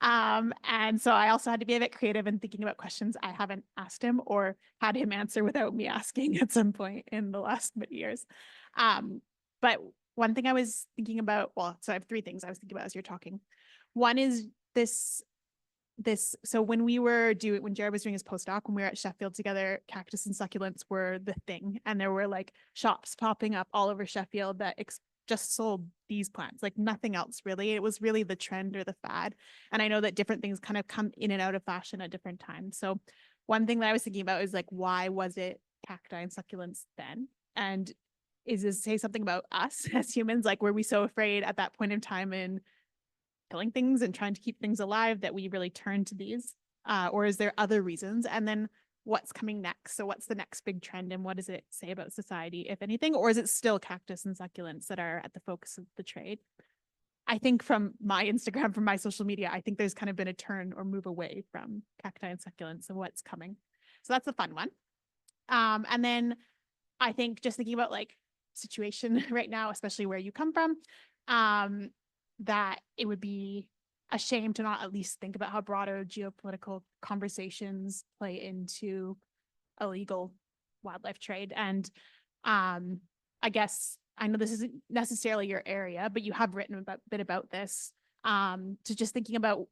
And so I also had to be a bit creative in thinking about questions I haven't asked him or had him answer without me asking at some point in the last many years. But one thing I was thinking about, so I have 3 things I was thinking about as you're talking. One is so when Jared was doing his postdoc, when we were at Sheffield together, cactus and succulents were the thing. And there were like shops popping up all over Sheffield that just sold these plants, like nothing else really. It was really the trend or the fad. And I know that different things kind of come in and out of fashion at different times. So one thing that I was thinking about is like, why was it cacti and succulents then? And is this say something about us as humans? Like, were we so afraid at that point in time in killing things and trying to keep things alive that we really turn to these? Or is there other reasons? And then what's coming next? So what's the next big trend and what does it say about society, if anything? Or is it still cactus and succulents that are at the focus of the trade? I think from my Instagram, from my social media, I think there's kind of been a turn or move away from cacti and succulents and what's coming. So that's a fun one. And then I think just thinking about like situation right now, especially where you come from, that it would be a shame to not at least think about how broader geopolitical conversations play into illegal wildlife trade. And I guess I know this isn't necessarily your area, but you have written a bit about this. To just thinking about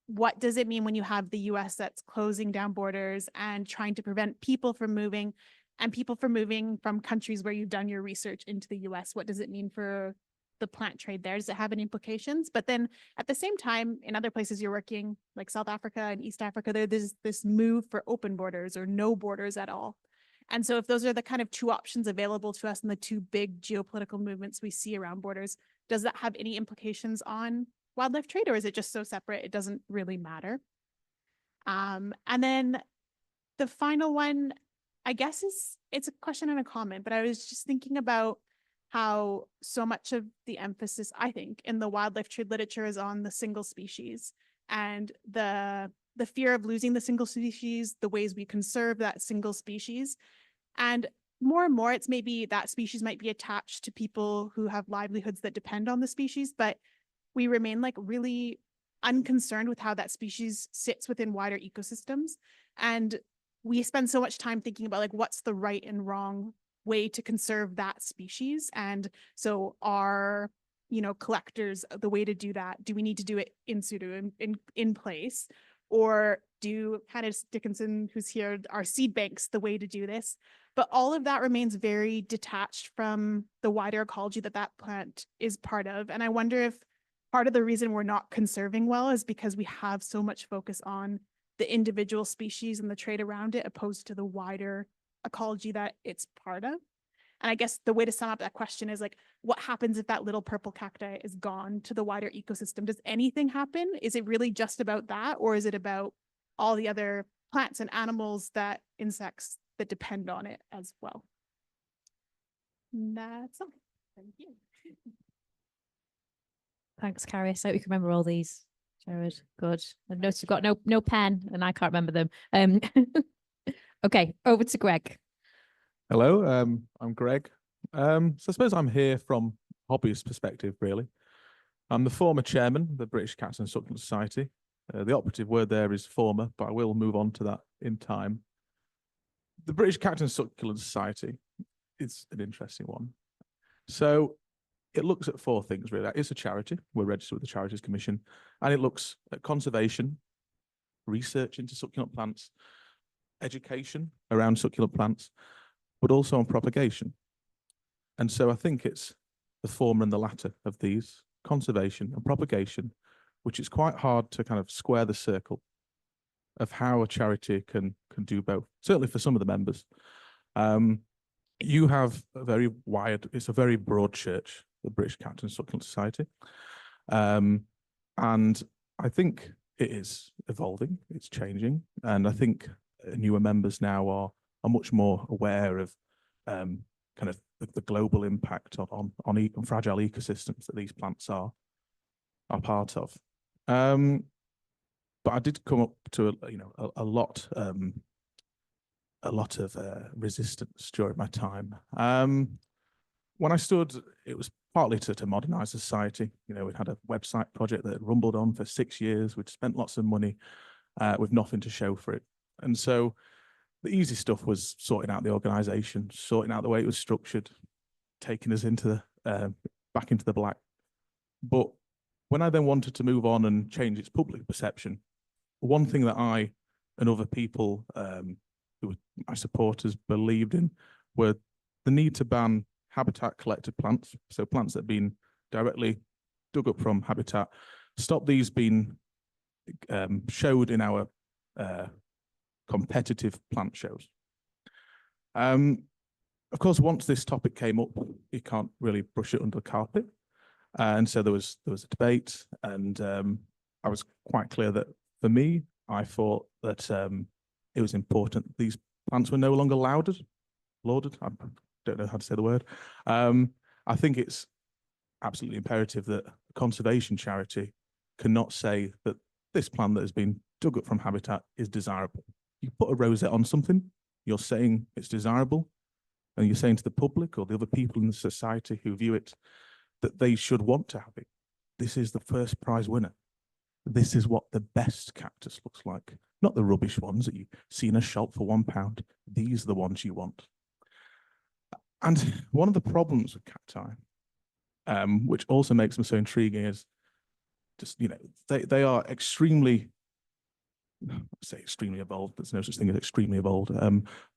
what does it mean when you have the US that's closing down borders and trying to prevent people from moving and people from moving from countries where you've done your research into the US? What does it mean for the plant trade there? Does it have any implications? But then at the same time, in other places you're working, like South Africa and East Africa, there's this move for open borders or no borders at all. And so if those are the kind of 2 options available to us in the 2 big geopolitical movements we see around borders, does that have any implications on wildlife trade, or is it just so separate it doesn't really matter? And then the final one, I guess it's a question and a comment, but I was just thinking about how so much of the emphasis, I think, in the wildlife trade literature is on the single species and the fear of losing the single species, the ways we conserve that single species. And more, it's maybe that species might be attached to people who have livelihoods that depend on the species, but we remain like really unconcerned with how that species sits within wider ecosystems. And we spend so much time thinking about like, what's the right and wrong way to conserve that species. And so are, collectors the way to do that? Do we need to do it in situ, in place? Or do Hannah Dickinson, who's here, are seed banks the way to do this? But all of that remains very detached from the wider ecology that plant is part of. And I wonder if part of the reason we're not conserving well is because we have so much focus on the individual species and the trade around it, opposed to the wider ecology that it's part of. And I guess the way to sum up that question is like, what happens if that little purple cacti is gone to the wider ecosystem? Does anything happen? Is it really just about that? Or is it about all the other plants and animals, insects that depend on it as well? And that's all. Thank you. Thanks, Carrie. So we can remember all these Jared, good. I've noticed you've got no pen and I can't remember them. Okay, over to Greg. Hello, I'm Greg. So I suppose I'm here from hobbyist perspective, really. I'm the former chairman of the British Cactus and Succulent Society. The operative word there is former, but I will move on to that in time. The British Cactus and Succulent Society is an interesting one. So it looks at four things, really. It's a charity. We're registered with the Charities Commission, and it looks at conservation, research into succulent plants, education around succulent plants, but also on propagation. And so I think it's the former and the latter of these, conservation and propagation, which is quite hard to kind of square the circle of how a charity can do both, certainly for some of the members. You have a very wide, it's a very broad church, the British Cactus and Succulent Society. And I think it is evolving, it's changing. And I think newer members now are much more aware of kind of the global impact on fragile ecosystems that these plants are part of. But I did come up to a lot of resistance during my time. When I stood, it was partly to modernise society. You know, we'd had a website project that had rumbled on for 6 years. We'd spent lots of money with nothing to show for it. And so the easy stuff was sorting out the organisation, sorting out the way it was structured, taking us into back into the black. But when I then wanted to move on and change its public perception, one thing that I and other people who were my supporters believed in were the need to ban habitat collected plants, so plants that have been directly dug up from habitat, stop these being showed in our competitive plant shows. Of course, once this topic came up, you can't really brush it under the carpet. And so there was a debate, and I was quite clear that for me, I thought that it was important these plants were no longer lauded. I don't know how to say the word. I think it's absolutely imperative that a conservation charity cannot say that this plant that has been dug up from habitat is desirable. You put a rosette on something, you're saying it's desirable, and you're saying to the public or the other people in the society who view it that they should want to have it. This is the first prize winner. This is what the best cactus looks like, not the rubbish ones that you see in a shop for £1. These are the ones you want. And one of the problems with cacti, which also makes them so intriguing, is just, you know, they are extremely, I say extremely evolved. There's no such thing as extremely evolved,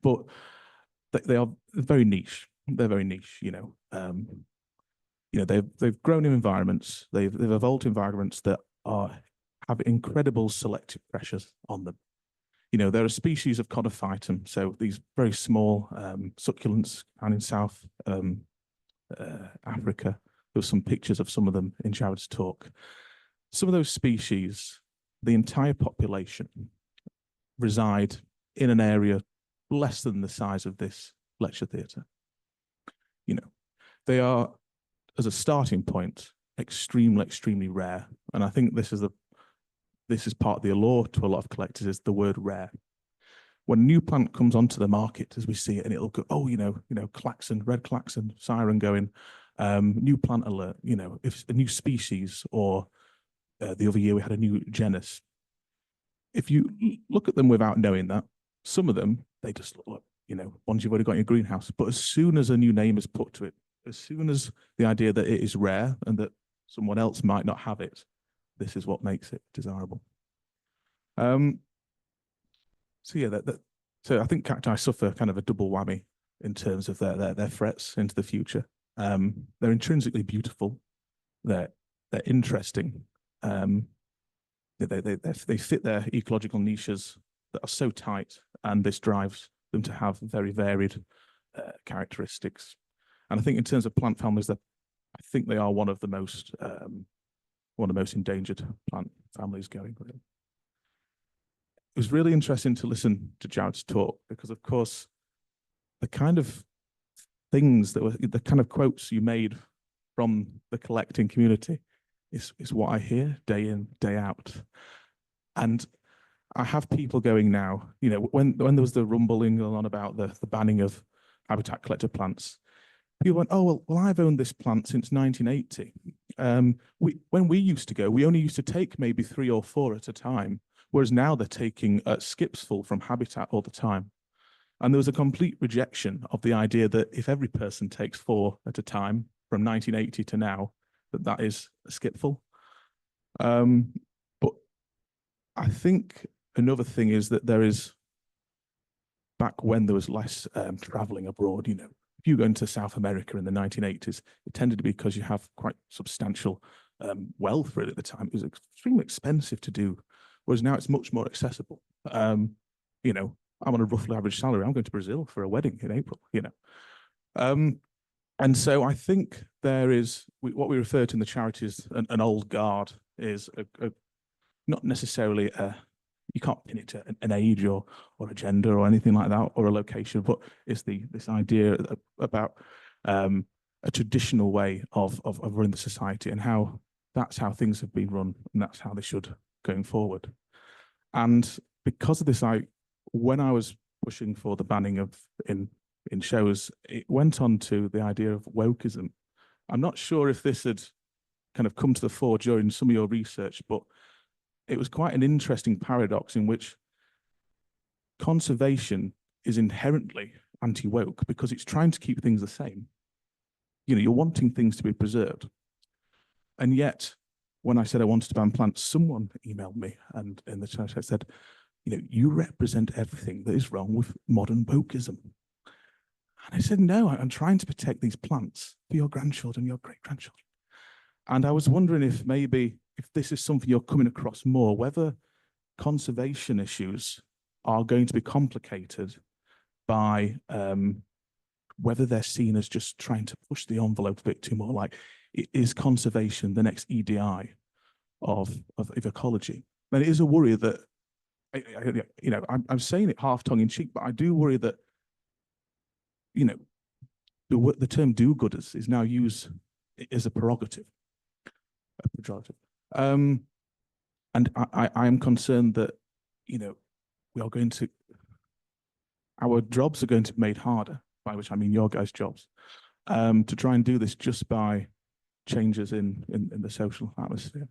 but they are very niche. They're very niche, you know. They've grown in environments. They've evolved environments that have incredible selective pressures on them. You know, there are species of conophytum, so these very small succulents found in South Africa. There were some pictures of some of them in Jared's talk. Some of those species, the entire population, reside in an area less than the size of this lecture theatre. You know, they are, as a starting point, extremely rare. And I think this is part of the allure to a lot of collectors, is the word rare. When a new plant comes onto the market, as we see it, and it'll go, oh, you know, klaxon, red klaxon, siren going, new plant alert, you know, if a new species, or the other year we had a new genus. If you look at them without knowing that, some of them, they just look like, you know, ones you've already got in your greenhouse. But as soon as a new name is put to it, as soon as the idea that it is rare and that someone else might not have it, this is what makes it desirable. So yeah, so I think cacti suffer kind of a double whammy in terms of their threats into the future. They're intrinsically beautiful. They're interesting. They fit their ecological niches that are so tight, and this drives them to have very varied characteristics. And I think in terms of plant families, I think they are one of the most endangered plant families going. It was really interesting to listen to Jared's talk, because of course the kind of things that were the kind of quotes you made from the collecting community is what I hear day in, day out. And I have people going now, you know, when there was the rumbling on about the banning of habitat collector plants, people went, oh, well, I've owned this plant since 1980. When we used to go, we only used to take maybe 3 or 4 at a time, whereas now they're taking skips full from habitat all the time. And there was a complete rejection of the idea that if every person takes 4 at a time from 1980 to now, that is a skipful. But I think another thing is that there is, back when there was less traveling abroad, you know, if you go into South America in the 1980s, it tended to be because you have quite substantial wealth really at the time. It was extremely expensive to do, whereas now it's much more accessible. You know, I'm on a roughly average salary. I'm going to Brazil for a wedding in April, you know. And so I think there is, what we refer to in the charities, an old guard is not necessarily you can't pin it to an age or a gender or anything like that, or a location, but it's this idea about a traditional way of running the society, and how that's how things have been run, and that's how they should going forward. And because of this, when I was pushing for the banning of in shows, it went on to the idea of wokeism. I'm not sure if this had kind of come to the fore during some of your research, but it was quite an interesting paradox in which conservation is inherently anti-woke because it's trying to keep things the same. You know, you're wanting things to be preserved. And yet, when I said I wanted to ban plants, someone emailed me and in the chat said, you know, you represent everything that is wrong with modern wokeism. And I said, no, I'm trying to protect these plants for your grandchildren, your great-grandchildren. And I was wondering if maybe, if this is something you're coming across more, whether conservation issues are going to be complicated by whether they're seen as just trying to push the envelope a bit too more, like, is conservation the next EDI of ecology? And it is a worry that, you know, I'm saying it half tongue in cheek, but I do worry that, you know, the term do-gooders is now used as a pejorative. And I am concerned that, you know, we are going to, our jobs are going to be made harder, by which I mean your guys' jobs, to try and do this just by changes in the social atmosphere.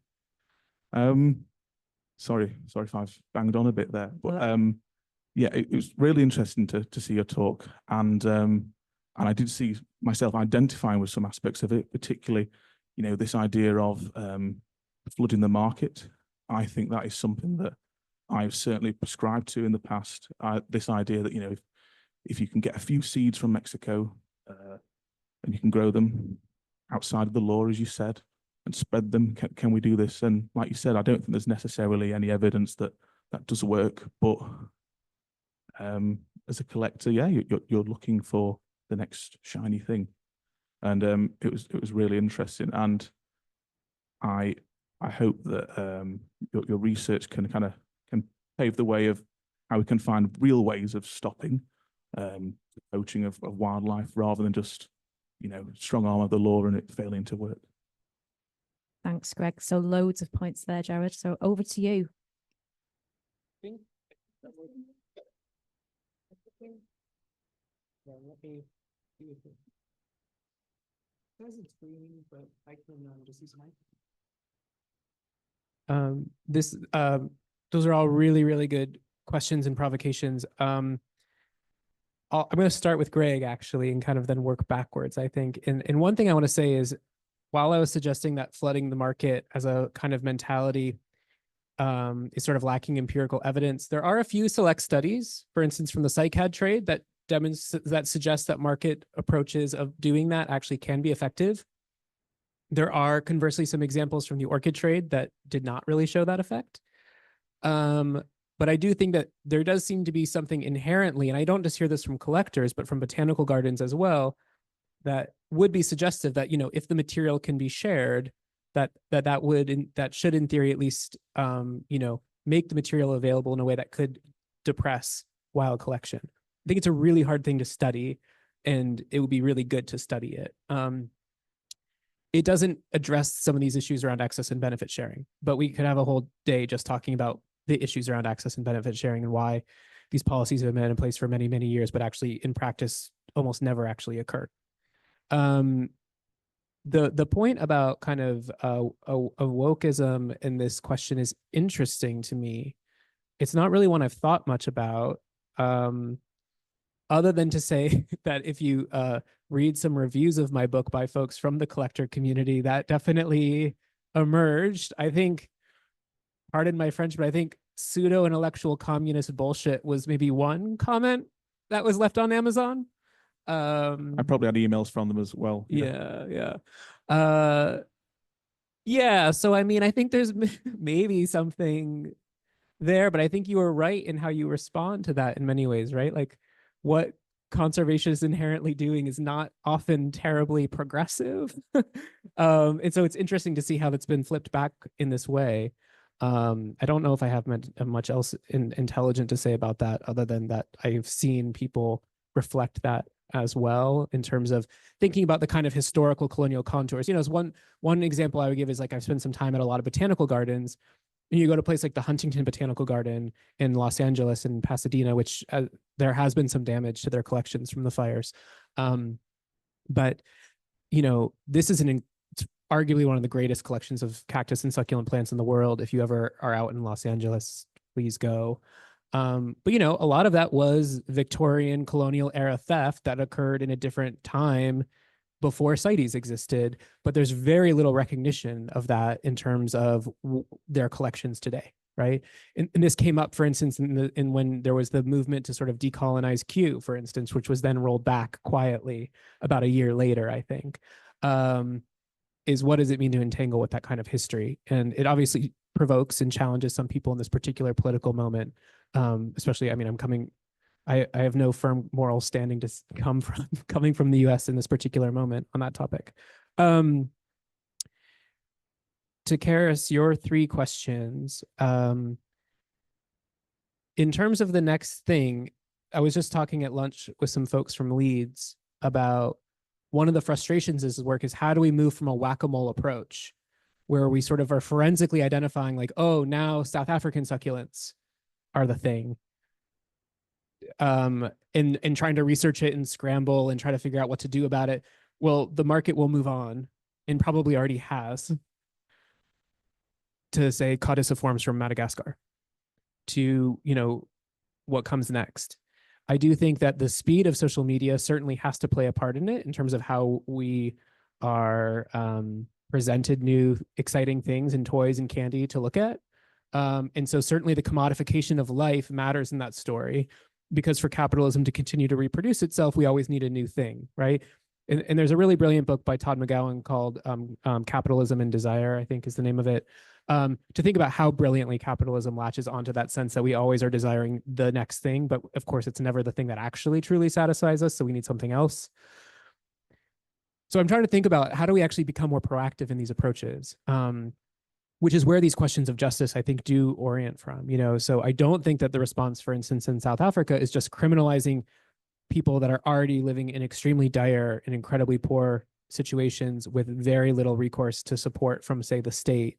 Sorry if I've banged on a bit there, but yeah, it was really interesting to see your talk, and I did see myself identifying with some aspects of it, particularly, you know, this idea of flooding the market. I think that is something that I've certainly prescribed to in the past. This idea that, you know, if you can get a few seeds from Mexico and you can grow them outside of the law, as you said, and spread them, can we do this? And like you said, I don't think there's necessarily any evidence that does work, but as a collector, yeah, you're looking for the next shiny thing. And it was really interesting, and I hope that your research can pave the way of how we can find real ways of stopping the poaching of wildlife, rather than just, you know, strong arm of the law and it failing to work. Thanks, Greg. So loads of points there, Jared. So over to you. Let me see if it says it's green, but I can just use my. Those are all really, really good questions and provocations. I'm going to start with Greg, actually, and kind of then work backwards, I think. And one thing I want to say is, while I was suggesting that flooding the market as a kind of mentality is sort of lacking empirical evidence, there are a few select studies, for instance, from the cycad trade that suggest that market approaches of doing that actually can be effective. There are conversely some examples from the orchid trade that did not really show that effect. But I do think that there does seem to be something inherently, and I don't just hear this from collectors, but from botanical gardens as well, that would be suggestive that, you know, if the material can be shared, that should in theory at least, you know, make the material available in a way that could depress wild collection. I think it's a really hard thing to study, and it would be really good to study it. it doesn't address some of these issues around access and benefit sharing, but we could have a whole day just talking about the issues around access and benefit sharing and why these policies have been in place for many, many years, but actually in practice almost never actually occur. The point about kind of a wokeism in this question is interesting to me. It's not really one I've thought much about, other than to say that if you read some reviews of my book by folks from the collector community, that definitely emerged. I think, pardon my French, but I think pseudo-intellectual communist bullshit was maybe one comment that was left on Amazon. I probably had emails from them as well. Yeah. So I mean, I think there's maybe something there, but I think you were right in how you respond to that in many ways, right? Like what conservation is inherently doing is not often terribly progressive. And so it's interesting to see how that's been flipped back in this way. I don't know if I have much else intelligent to say about that, other than that I've seen people reflect that as well in terms of thinking about the kind of historical colonial contours. As one example I would give is like I've spent some time at a lot of botanical gardens, and you go to a place like the Huntington Botanical Garden in Los Angeles and Pasadena, which there has been some damage to their collections from the fires. But this is arguably one of the greatest collections of cactus and succulent plants in the world. If you ever are out in Los Angeles, please go. But a lot of that was Victorian colonial era theft that occurred in a different time before CITES existed, but there's very little recognition of that in terms of their collections today, right? And this came up, for instance, in when there was the movement to sort of decolonize Kew, for instance, which was then rolled back quietly about a year later, I think, is what does it mean to entangle with that kind of history? And it obviously provokes and challenges some people in this particular political moment. Especially, I mean, I have no firm moral standing to coming from the US in this particular moment on that topic. To Karis, your 3 questions. In terms of the next thing, I was just talking at lunch with some folks from Leeds about one of the frustrations of this work is how do we move from a whack-a-mole approach where we sort of are forensically identifying like, oh, now South African succulents are the thing, and trying to research it and scramble and try to figure out what to do about it. Well, the market will move on, and probably already has, to say caudiciforms from Madagascar, to what comes next. I do think that the speed of social media certainly has to play a part in it in terms of how we are presented new exciting things and toys and candy to look at. And so certainly the commodification of life matters in that story, because for capitalism to continue to reproduce itself, we always need a new thing, right? And there's a really brilliant book by Todd McGowan called Capitalism and Desire, I think is the name of it, to think about how brilliantly capitalism latches onto that sense that we always are desiring the next thing, but of course it's never the thing that actually truly satisfies us, so we need something else. So I'm trying to think about how do we actually become more proactive in these approaches, which is where these questions of justice, I think, do orient from. So I don't think that the response, for instance, in South Africa is just criminalizing people that are already living in extremely dire and incredibly poor situations with very little recourse to support from, say, the state,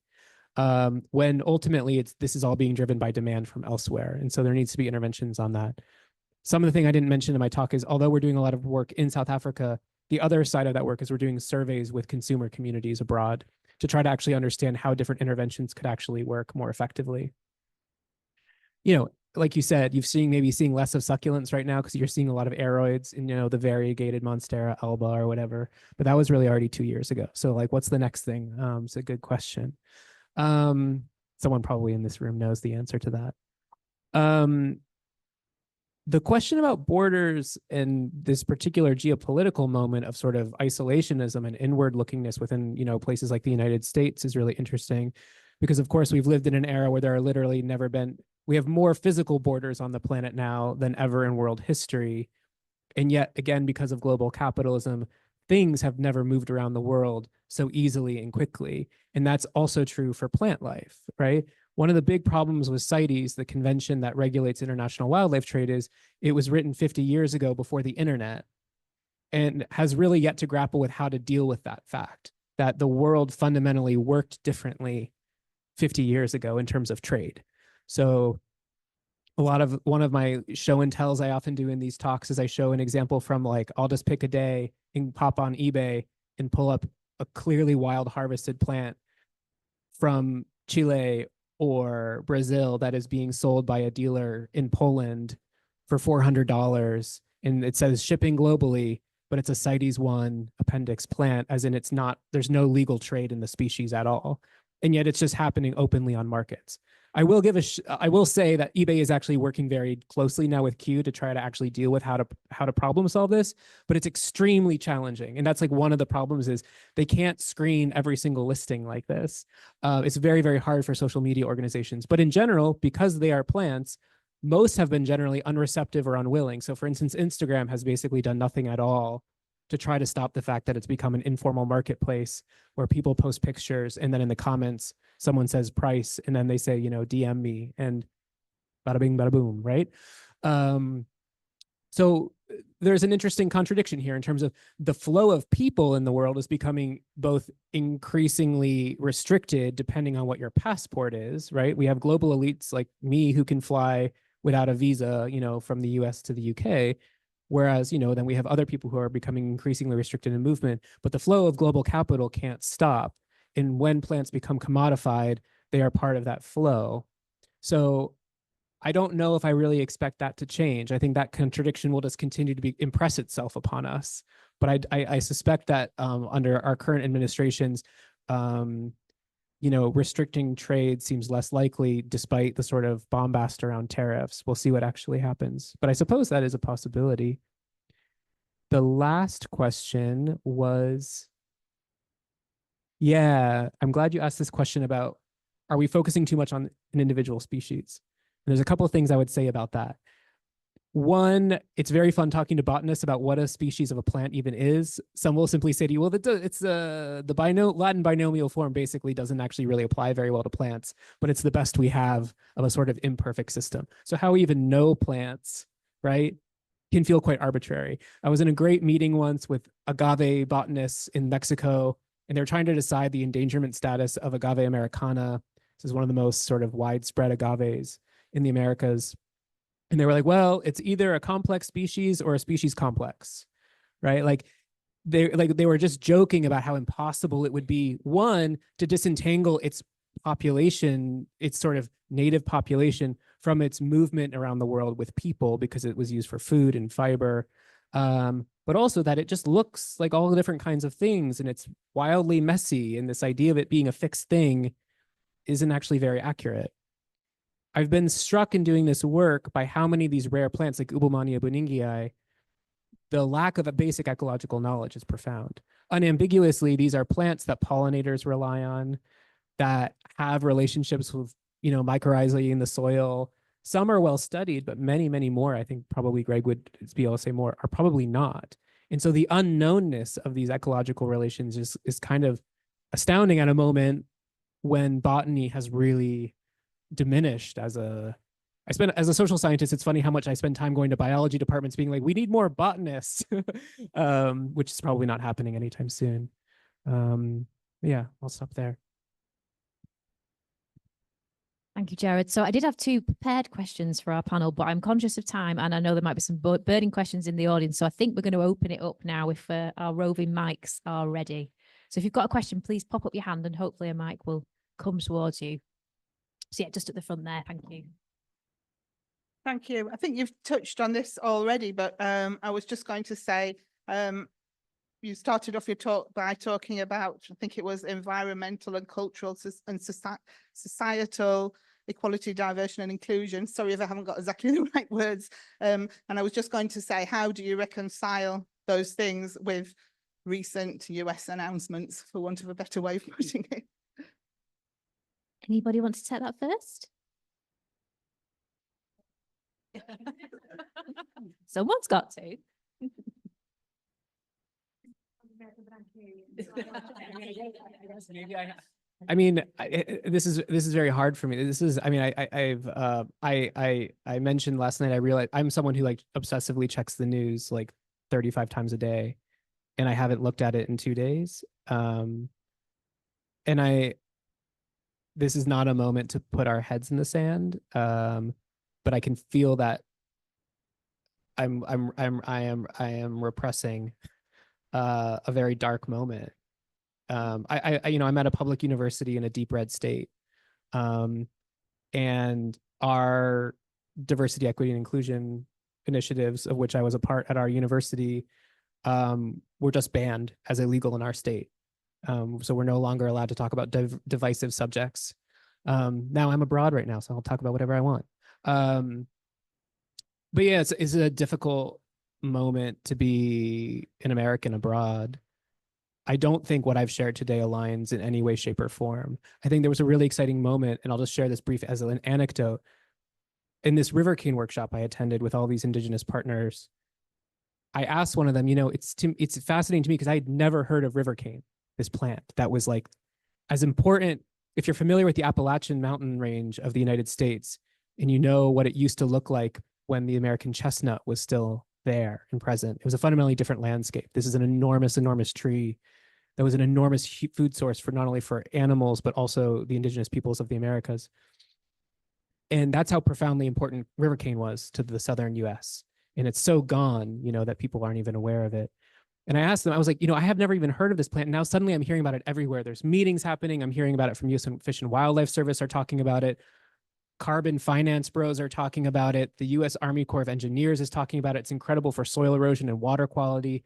when ultimately this is all being driven by demand from elsewhere. And so there needs to be interventions on that. Some of the thing I didn't mention in my talk is, although we're doing a lot of work in South Africa, the other side of that work is we're doing surveys with consumer communities abroad to try to actually understand how different interventions could actually work more effectively. Like you said, maybe seeing less of succulents right now because you're seeing a lot of aroids in, the variegated Monstera alba or whatever, but that was really already 2 years ago. So like, what's the next thing? It's a good question. Someone probably in this room knows the answer to that. The question about borders and this particular geopolitical moment of sort of isolationism and inward lookingness within, places like the United States is really interesting, because of course we've lived in an era where there are literally we have more physical borders on the planet now than ever in world history. And yet again, because of global capitalism, things have never moved around the world so easily and quickly. And that's also true for plant life, right? One of the big problems with CITES, the convention that regulates international wildlife trade, is it was written 50 years ago before the internet and has really yet to grapple with how to deal with that fact. that the world fundamentally worked differently 50 years ago in terms of trade. So one of my show and tells I often do in these talks is I show an example from, like, I'll just pick a day and pop on eBay and pull up a clearly wild harvested plant from Chile or Brazil that is being sold by a dealer in Poland for $400, and it says shipping globally, but it's a CITES 1 appendix plant, as in there's no legal trade in the species at all. And yet it's just happening openly on markets. I will say that eBay is actually working very closely now with Q to try to actually deal with how to problem solve this, but it's extremely challenging. And that's like one of the problems is they can't screen every single listing like this. It's very, very hard for social media organizations. But in general, because they are plants, most have been generally unreceptive or unwilling. So for instance, Instagram has basically done nothing at all to try to stop the fact that it's become an informal marketplace where people post pictures and then in the comments, someone says price, and then they say, DM me, and bada bing, bada boom, right? So there's an interesting contradiction here in terms of the flow of people in the world is becoming both increasingly restricted depending on what your passport is, right? We have global elites like me who can fly without a visa, from the US to the UK. Whereas, then we have other people who are becoming increasingly restricted in movement, but the flow of global capital can't stop. And when plants become commodified, they are part of that flow. So I don't know if I really expect that to change. I think that contradiction will just continue to impress itself upon us. But I suspect that under our current administrations, restricting trade seems less likely despite the sort of bombast around tariffs. We'll see what actually happens. But I suppose that is a possibility. The last question was, yeah, I'm glad you asked this question about, are we focusing too much on an individual species? And there's a couple of things I would say about that. One, it's very fun talking to botanists about what a species of a plant even is. Some will simply say to you, well, it's the Latin binomial form basically doesn't actually really apply very well to plants, but it's the best we have of a sort of imperfect system. So how we even know plants, right, can feel quite arbitrary. I was in a great meeting once with agave botanists in Mexico, and they're trying to decide the endangerment status of agave americana. This is one of the most sort of widespread agaves in the Americas. And they were like, well, it's either a complex species or a species complex, right? Like they were just joking about how impossible it would be, one, to disentangle its population, its sort of native population, from its movement around the world with people, because it was used for food and fiber. But also that it just looks like all the different kinds of things, and it's wildly messy. And this idea of it being a fixed thing isn't actually very accurate. I've been struck in doing this work by how many of these rare plants, like Ubelmania buningii, the lack of a basic ecological knowledge is profound. Unambiguously, these are plants that pollinators rely on, that have relationships with, mycorrhizae in the soil. Some are well studied, but many, many more, I think probably Greg would be able to say more, are probably not. And so the unknownness of these ecological relations is kind of astounding at a moment when botany has really diminished as a social scientist. It's funny how much I spend time going to biology departments being like, we need more botanists, which is probably not happening anytime soon. Yeah, I'll stop there. Thank you, Jared. So I did have two prepared questions for our panel, but I'm conscious of time, and I know there might be some burning questions in the audience. So I think we're going to open it up now if our roving mics are ready. So if you've got a question, please pop up your hand and hopefully a mic will come towards you. So yeah, just at the front there. Thank you. Thank you. I think you've touched on this already, but I was just going to say, you started off your talk by talking about, I think it was environmental and cultural and societal equality, diversion and inclusion. Sorry if I haven't got exactly the right words. And I was just going to say, how do you reconcile those things with recent US announcements, for want of a better way of putting it? Anybody want to take that first? Someone's got to. I mean, this is very hard for me. I mentioned last night, I realized I'm someone who like obsessively checks the news like 35 times a day, and I haven't looked at it in 2 days. this is not a moment to put our heads in the sand, but I can feel that I am repressing a very dark moment. I'm at a public university in a deep red state, and our diversity, equity, and inclusion initiatives, of which I was a part at our university, were just banned as illegal in our state. So we're no longer allowed to talk about divisive subjects. Now I'm abroad right now, so I'll talk about whatever I want. But yeah, it's a difficult moment to be an American abroad. I don't think what I've shared today aligns in any way, shape, or form. I think there was a really exciting moment, and I'll just share this brief as an anecdote. In this river cane workshop I attended with all these indigenous partners, I asked one of them, it's fascinating to me because I had never heard of river cane, this plant that was like as important. If you're familiar with the Appalachian mountain range of the United States, and you know what it used to look like when the American chestnut was still there and present, it was a fundamentally different landscape. This is an enormous, enormous tree that was an enormous food source for not only for animals, but also the indigenous peoples of the Americas. And that's how profoundly important river cane was to the southern US. And it's so gone, that people aren't even aware of it. And I asked them, I was like, I have never even heard of this plant. Now suddenly I'm hearing about it everywhere. There's meetings happening. I'm hearing about it from US Fish and Wildlife Service are talking about it. Carbon finance bros are talking about it. The US Army Corps of Engineers is talking about it. It's incredible for soil erosion and water quality.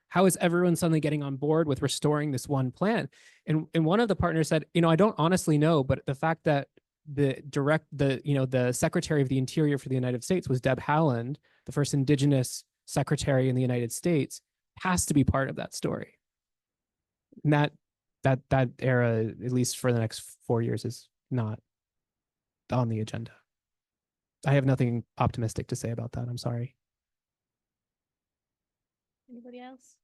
How is everyone suddenly getting on board with restoring this one plant? And one of the partners said, I don't honestly know, but the fact that the Secretary of the Interior for the United States was Deb Haaland, the first indigenous secretary in the United States, has to be part of that story. And that era, at least for the next 4 years, is not on the agenda. I have nothing optimistic to say about that. I'm sorry. Anybody else?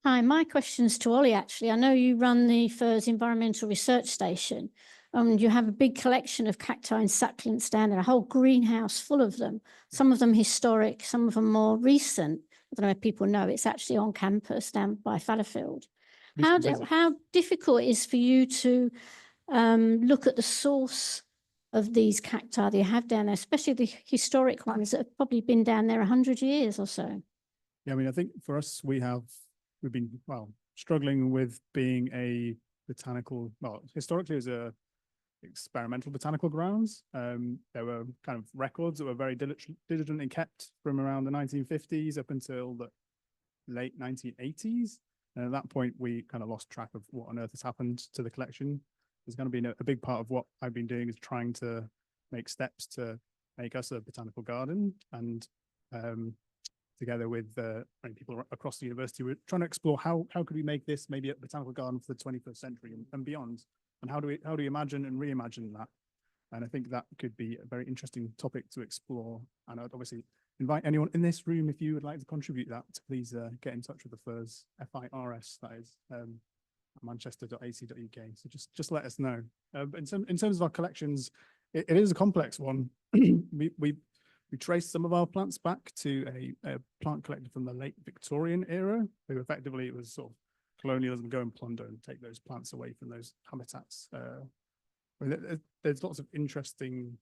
Hi, my question's to Ollie, actually. I know you run the FIRS Environmental Research Station, and you have a big collection of cacti and succulents down there, a whole greenhouse full of them, some of them historic, some of them more recent. I don't know if people know, it's actually on campus down by Fallowfield. How difficult it is for you to look at the source of these cacti that you have down there, especially the historic ones that have probably been down there 100 years or so? Yeah, I think for us, we've been, struggling with being a botanical, historically as a experimental botanical grounds. There were kind of records that were very diligently kept from around the 1950s up until the late 1980s. And at that point, we kind of lost track of what on earth has happened to the collection. There's going to be a big part of what I've been doing is trying to make steps to make us a botanical garden. And together with people across the university, we're trying to explore how could we make this maybe a botanical garden for the 21st century and beyond. And how do we imagine and reimagine that? And I think that could be a very interesting topic to explore. And I'd obviously invite anyone in this room, if you would like to contribute that, to please get in touch with the FIRS, FIRS, that is, manchester.ac.uk. So just let us know. But in terms of our collections, it is a complex one. We traced some of our plants back to a plant collector from the late Victorian era, who effectively it was sort of colonialism, go and plunder and take those plants away from those habitats. There's lots of interesting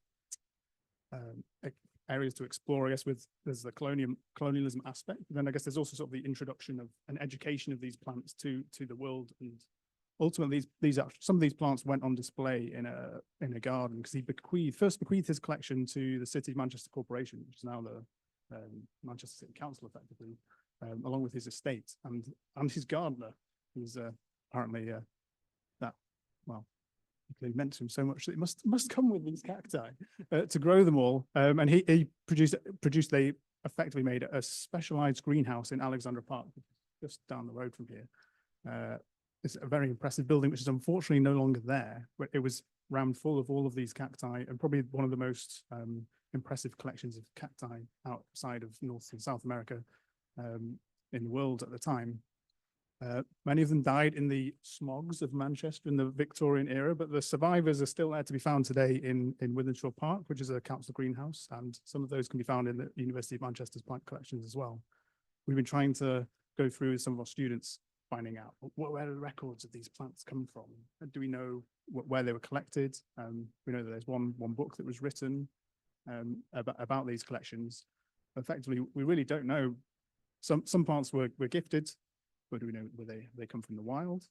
areas to explore, I guess, there's the colonialism aspect. But then I guess there's also sort of the introduction of an education of these plants to the world. And ultimately, some of these plants went on display in a garden because he first bequeathed his collection to the City of Manchester Corporation, which is now the Manchester City Council, effectively, along with his estate and his gardener, who's apparently he meant to him so much that it must come with these cacti to grow them all. And he they effectively made a specialized greenhouse in Alexandra Park, just down the road from here. It's a very impressive building, which is unfortunately no longer there, but it was rammed full of all of these cacti and probably one of the most impressive collections of cacti outside of North and South America in the world at the time. Many of them died in the smogs of Manchester in the Victorian era, but the survivors are still there to be found today in Wythenshawe Park, which is a council greenhouse, and some of those can be found in the University of Manchester's plant collections as well. we've been trying to go through with some of our students, finding out where do the records of these plants come from? Do we know where they were collected? We know that there's one book that was written about these collections. Effectively, we really don't know. Some plants were gifted, but do we know where they come from the wild?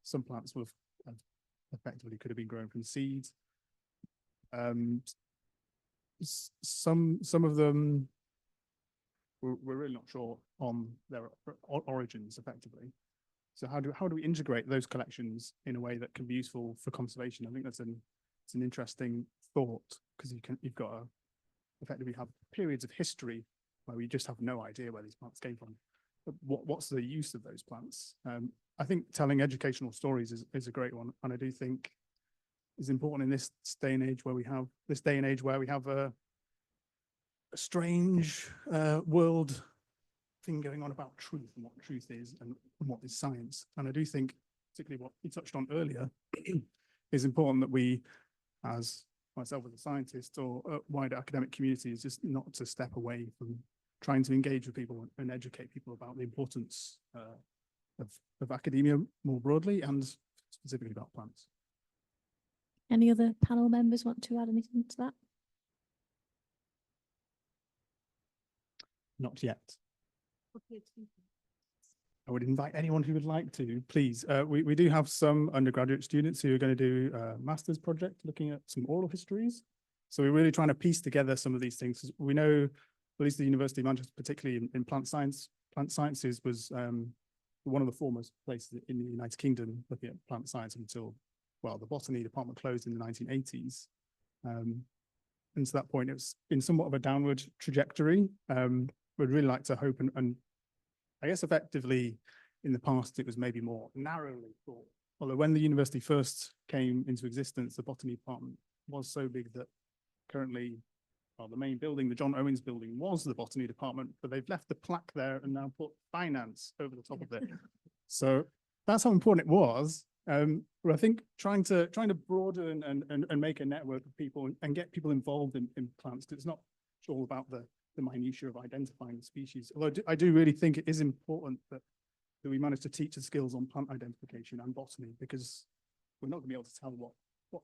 Some plants will have effectively could have been grown from seeds. Some of them we're really not sure on their origins effectively. So how do we integrate those collections in a way that can be useful for conservation? I think it's an interesting thought, because you've got to effectively have periods of history where we just have no idea where these plants came from. But what's the use of those plants? I think telling educational stories is a great one, and I do think is important in this day and age where we have a strange world thing going on about truth and what truth is and what is science. And I do think, particularly what you touched on earlier, is important that we, as myself as a scientist or wider academic community, is just not to step away from trying to engage with people and educate people about the importance of academia more broadly, and specifically about plants. Any other panel members want to add anything to that? Not yet. I would invite anyone who would like to, please. We do have some undergraduate students who are going to do a master's project looking at some oral histories. So we're really trying to piece together some of these things. We know, at least the University of Manchester, particularly in plant sciences was one of the foremost places in the United Kingdom looking at plant science until, well, the botany department closed in the 1980s. And to that point, it's been somewhat of a downward trajectory. We'd really like to hope, and I guess effectively in the past, it was maybe more narrowly thought. Although when the university first came into existence, the botany department was so big that currently, well, the main building, the John Owens building, was the botany department, but they've left the plaque there and now put finance over the top of it. So that's how important it was. But I think trying to broaden and make a network of people and get people involved in plants, because it's not all about the minutiae of identifying the species. Although I do really think it is important that we manage to teach the skills on plant identification and botany, because we're not going to be able to tell what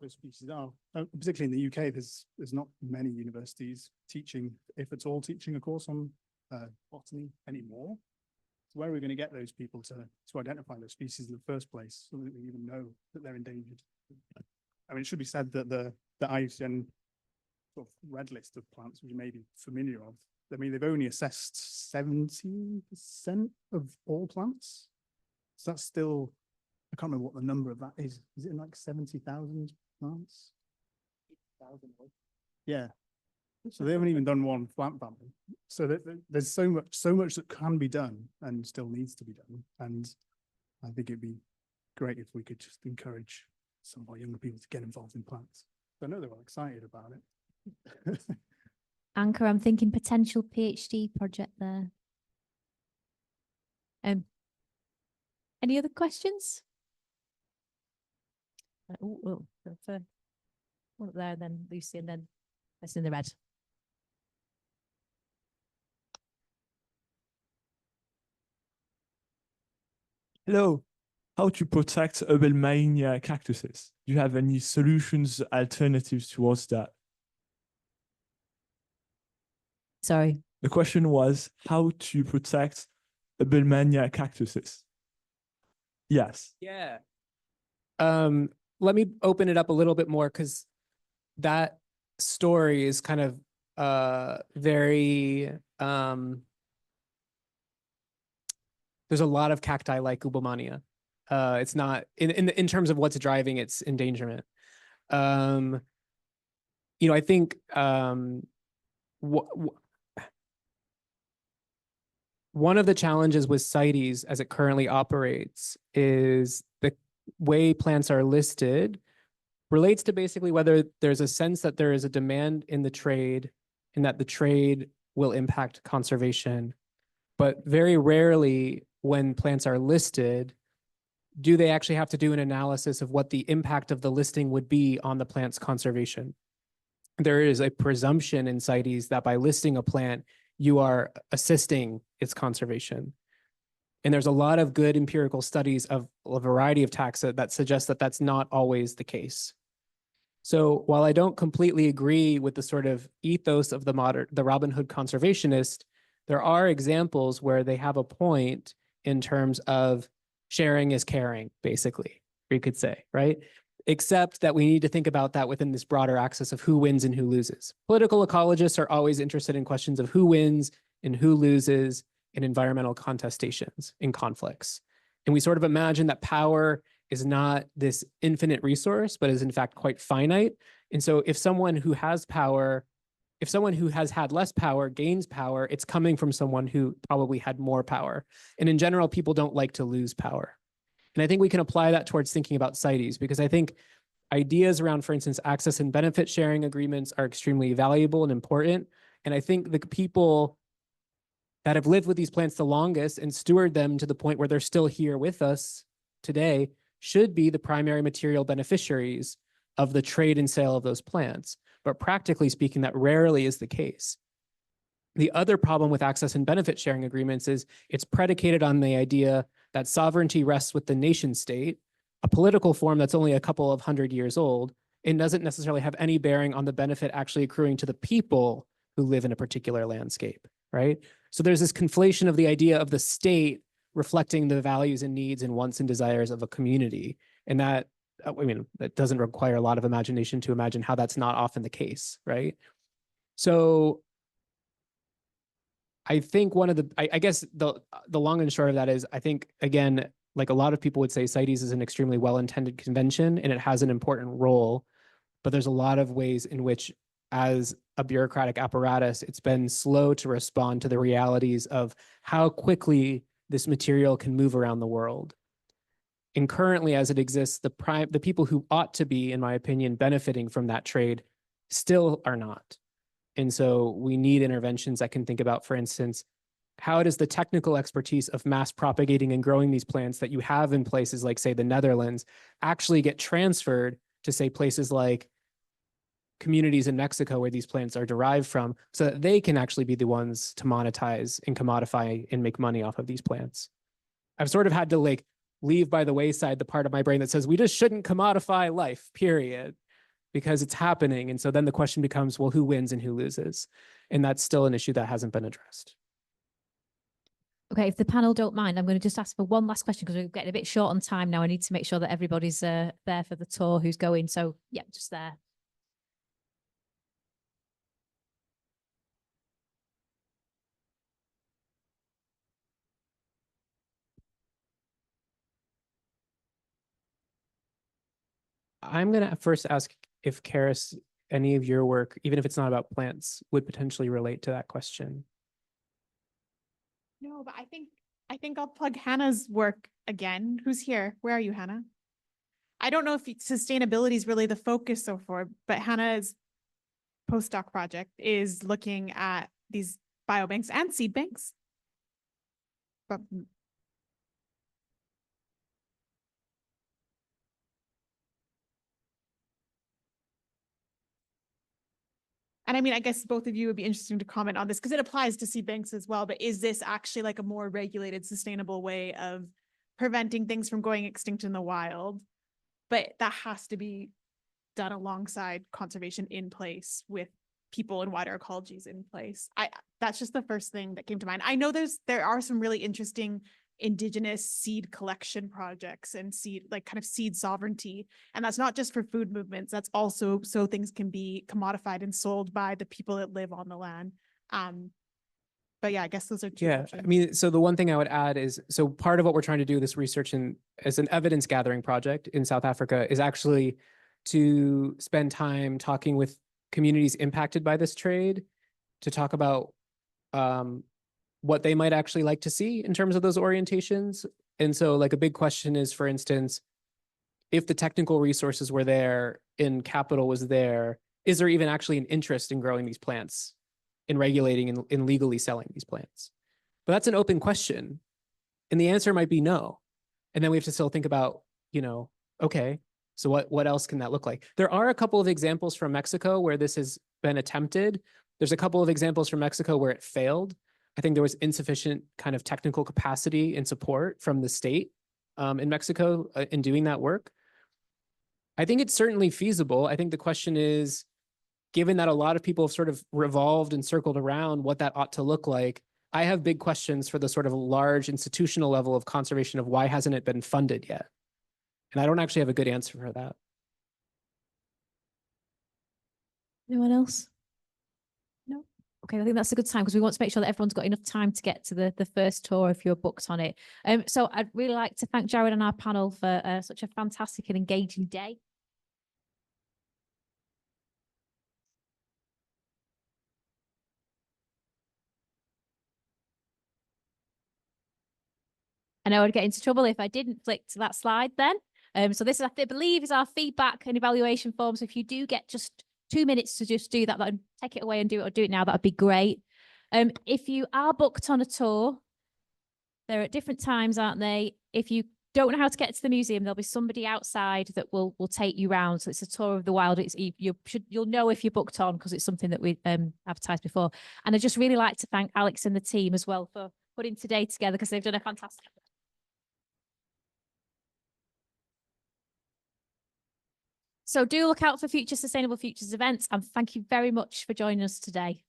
those species are. Particularly in the UK, there's not many universities teaching, if at all, teaching a course on botany anymore. So where are we going to get those people to identify those species in the first place, so that we even know that they're endangered? I mean, it should be said that the IUCN sort of red list of plants, which you may be familiar of, I mean, they've only assessed 17% of all plants. So that's still, I can't remember what the number of that is. Is it like 70,000 plants? 8,000. Yeah. So they haven't even done one plant family. So there's so much that can be done and still needs to be done. And I think it'd be great if we could just encourage some of our younger people to get involved in plants. I know they're all excited about it. Anchor, I'm thinking potential PhD project there. Any other questions? One up there, and then Lucy, and then that's in the red. Hello. How to protect Abelmania cactuses? Do you have any solutions, alternatives towards that? Sorry. The question was how to protect Abelmania cactuses. Yes. Yeah. Let me open it up a little bit more, because that story is kind of very there's a lot of cacti like Ubelmania. It's not in terms of what's driving its endangerment. I think one of the challenges with CITES as it currently operates is the way plants are listed relates to basically whether there's a sense that there is a demand in the trade and that the trade will impact conservation. But very rarely when plants are listed, do they actually have to do an analysis of what the impact of the listing would be on the plant's conservation. There is a presumption in CITES that by listing a plant, you are assisting its conservation. And there's a lot of good empirical studies of a variety of taxa that suggest that that's not always the case. So while I don't completely agree with the sort of ethos of the Robin Hood conservationist, there are examples where they have a point in terms of sharing is caring, basically, you could say, right? Except that we need to think about that within this broader axis of who wins and who loses. Political ecologists are always interested in questions of who wins and who loses in environmental contestations, in conflicts. And we sort of imagine that power is not this infinite resource, but is in fact quite finite. And so if someone who has power, if someone who has had less power gains power, it's coming from someone who probably had more power. And in general, people don't like to lose power. And I think we can apply that towards thinking about CITES, because I think ideas around, for instance, access and benefit sharing agreements are extremely valuable and important. And I think the people that have lived with these plants the longest and steward them to the point where they're still here with us today should be the primary material beneficiaries of the trade and sale of those plants. But practically speaking, that rarely is the case. The other problem with access and benefit sharing agreements is it's predicated on the idea that sovereignty rests with the nation state, a political form that's only a couple of 100 years old, and doesn't necessarily have any bearing on the benefit actually accruing to the people who live in a particular landscape, right? So there's this conflation of the idea of the state reflecting the values and needs and wants and desires of a community. And that, I mean, that doesn't require a lot of imagination to imagine how that's not often the case, right? So I think one of the, I guess the long and short of that is, I think, again, like a lot of people would say, CITES is an extremely well-intended convention and it has an important role, but there's a lot of ways in which, as a bureaucratic apparatus, it's been slow to respond to the realities of how quickly this material can move around the world. And currently, as it exists, the people who ought to be, in my opinion, benefiting from that trade still are not. And so we need interventions that can think about, for instance, how does the technical expertise of mass propagating and growing these plants that you have in places like, say, the Netherlands actually get transferred to, say, places like communities in Mexico where these plants are derived from, so that they can actually be the ones to monetize and commodify and make money off of these plants. I've sort of had to like leave by the wayside the part of my brain that says we just shouldn't commodify life, period, because it's happening. And so then the question becomes, well, who wins and who loses? And that's still an issue that hasn't been addressed. Okay, if the panel don't mind, I'm going to just ask for one last question because we're getting a bit short on time now. I need to make sure that everybody's there for the tour who's going. So yeah, just there. I'm going to first ask if Karis, any of your work, even if it's not about plants, would potentially relate to that question. No, but I think I'll plug Hannah's work again. Who's here? Where are you, Hannah? I don't know if sustainability is really the focus so far, but Hannah's postdoc project is looking at these biobanks and seed banks. But and I mean, I guess both of you would be interesting to comment on this because it applies to seed banks as well. But is this actually like a more regulated, sustainable way of preventing things from going extinct in the wild? But that has to be done alongside conservation in place with people and wider ecologies in place. That's just the first thing that came to mind. I know there are some really interesting indigenous seed collection projects and seed, like kind of seed sovereignty. And that's not just for food movements. That's also so things can be commodified and sold by the people that live on the land. But yeah, I guess those are two. Yeah, options. I mean, so the one thing I would add is, so part of what we're trying to do this research in as an evidence gathering project in South Africa is actually to spend time talking with communities impacted by this trade, to talk about what they might actually like to see in terms of those orientations. And so like a big question is, for instance, if the technical resources were there and capital was there, is there even actually an interest in growing these plants, in regulating and legally selling these plants? But that's an open question. And the answer might be no. And then we have to still think about, you know, okay, so what else can that look like? There are a couple of examples from Mexico where this has been attempted. There's a couple of examples from Mexico where it failed. I think there was insufficient kind of technical capacity and support from the state in Mexico in doing that work. I think it's certainly feasible. I think the question is, given that a lot of people have sort of revolved and circled around what that ought to look like, I have big questions for the sort of large institutional level of conservation of why hasn't it been funded yet? And I don't actually have a good answer for that. Anyone else? No? Okay, I think that's a good time because we want to make sure that everyone's got enough time to get to the first tour if you're booked on it. So I'd really like to thank Jared and our panel for such a fantastic and engaging day. I know I'd get into trouble if I didn't flick to that slide then. So this, I believe, is our feedback and evaluation form. So if you do get just 2 minutes to just do that, take it away and do it, or do it now, that would be great. If you are booked on a tour, they're at different times, aren't they? If you don't know how to get to the museum, there'll be somebody outside that will take you round. So it's a tour of the wild. You'll know if you're booked on because it's something that we advertised before. And I just really like to thank Alex and the team as well for putting today together because they've done a fantastic job. So do look out for future Sustainable Futures events, and thank you very much for joining us today.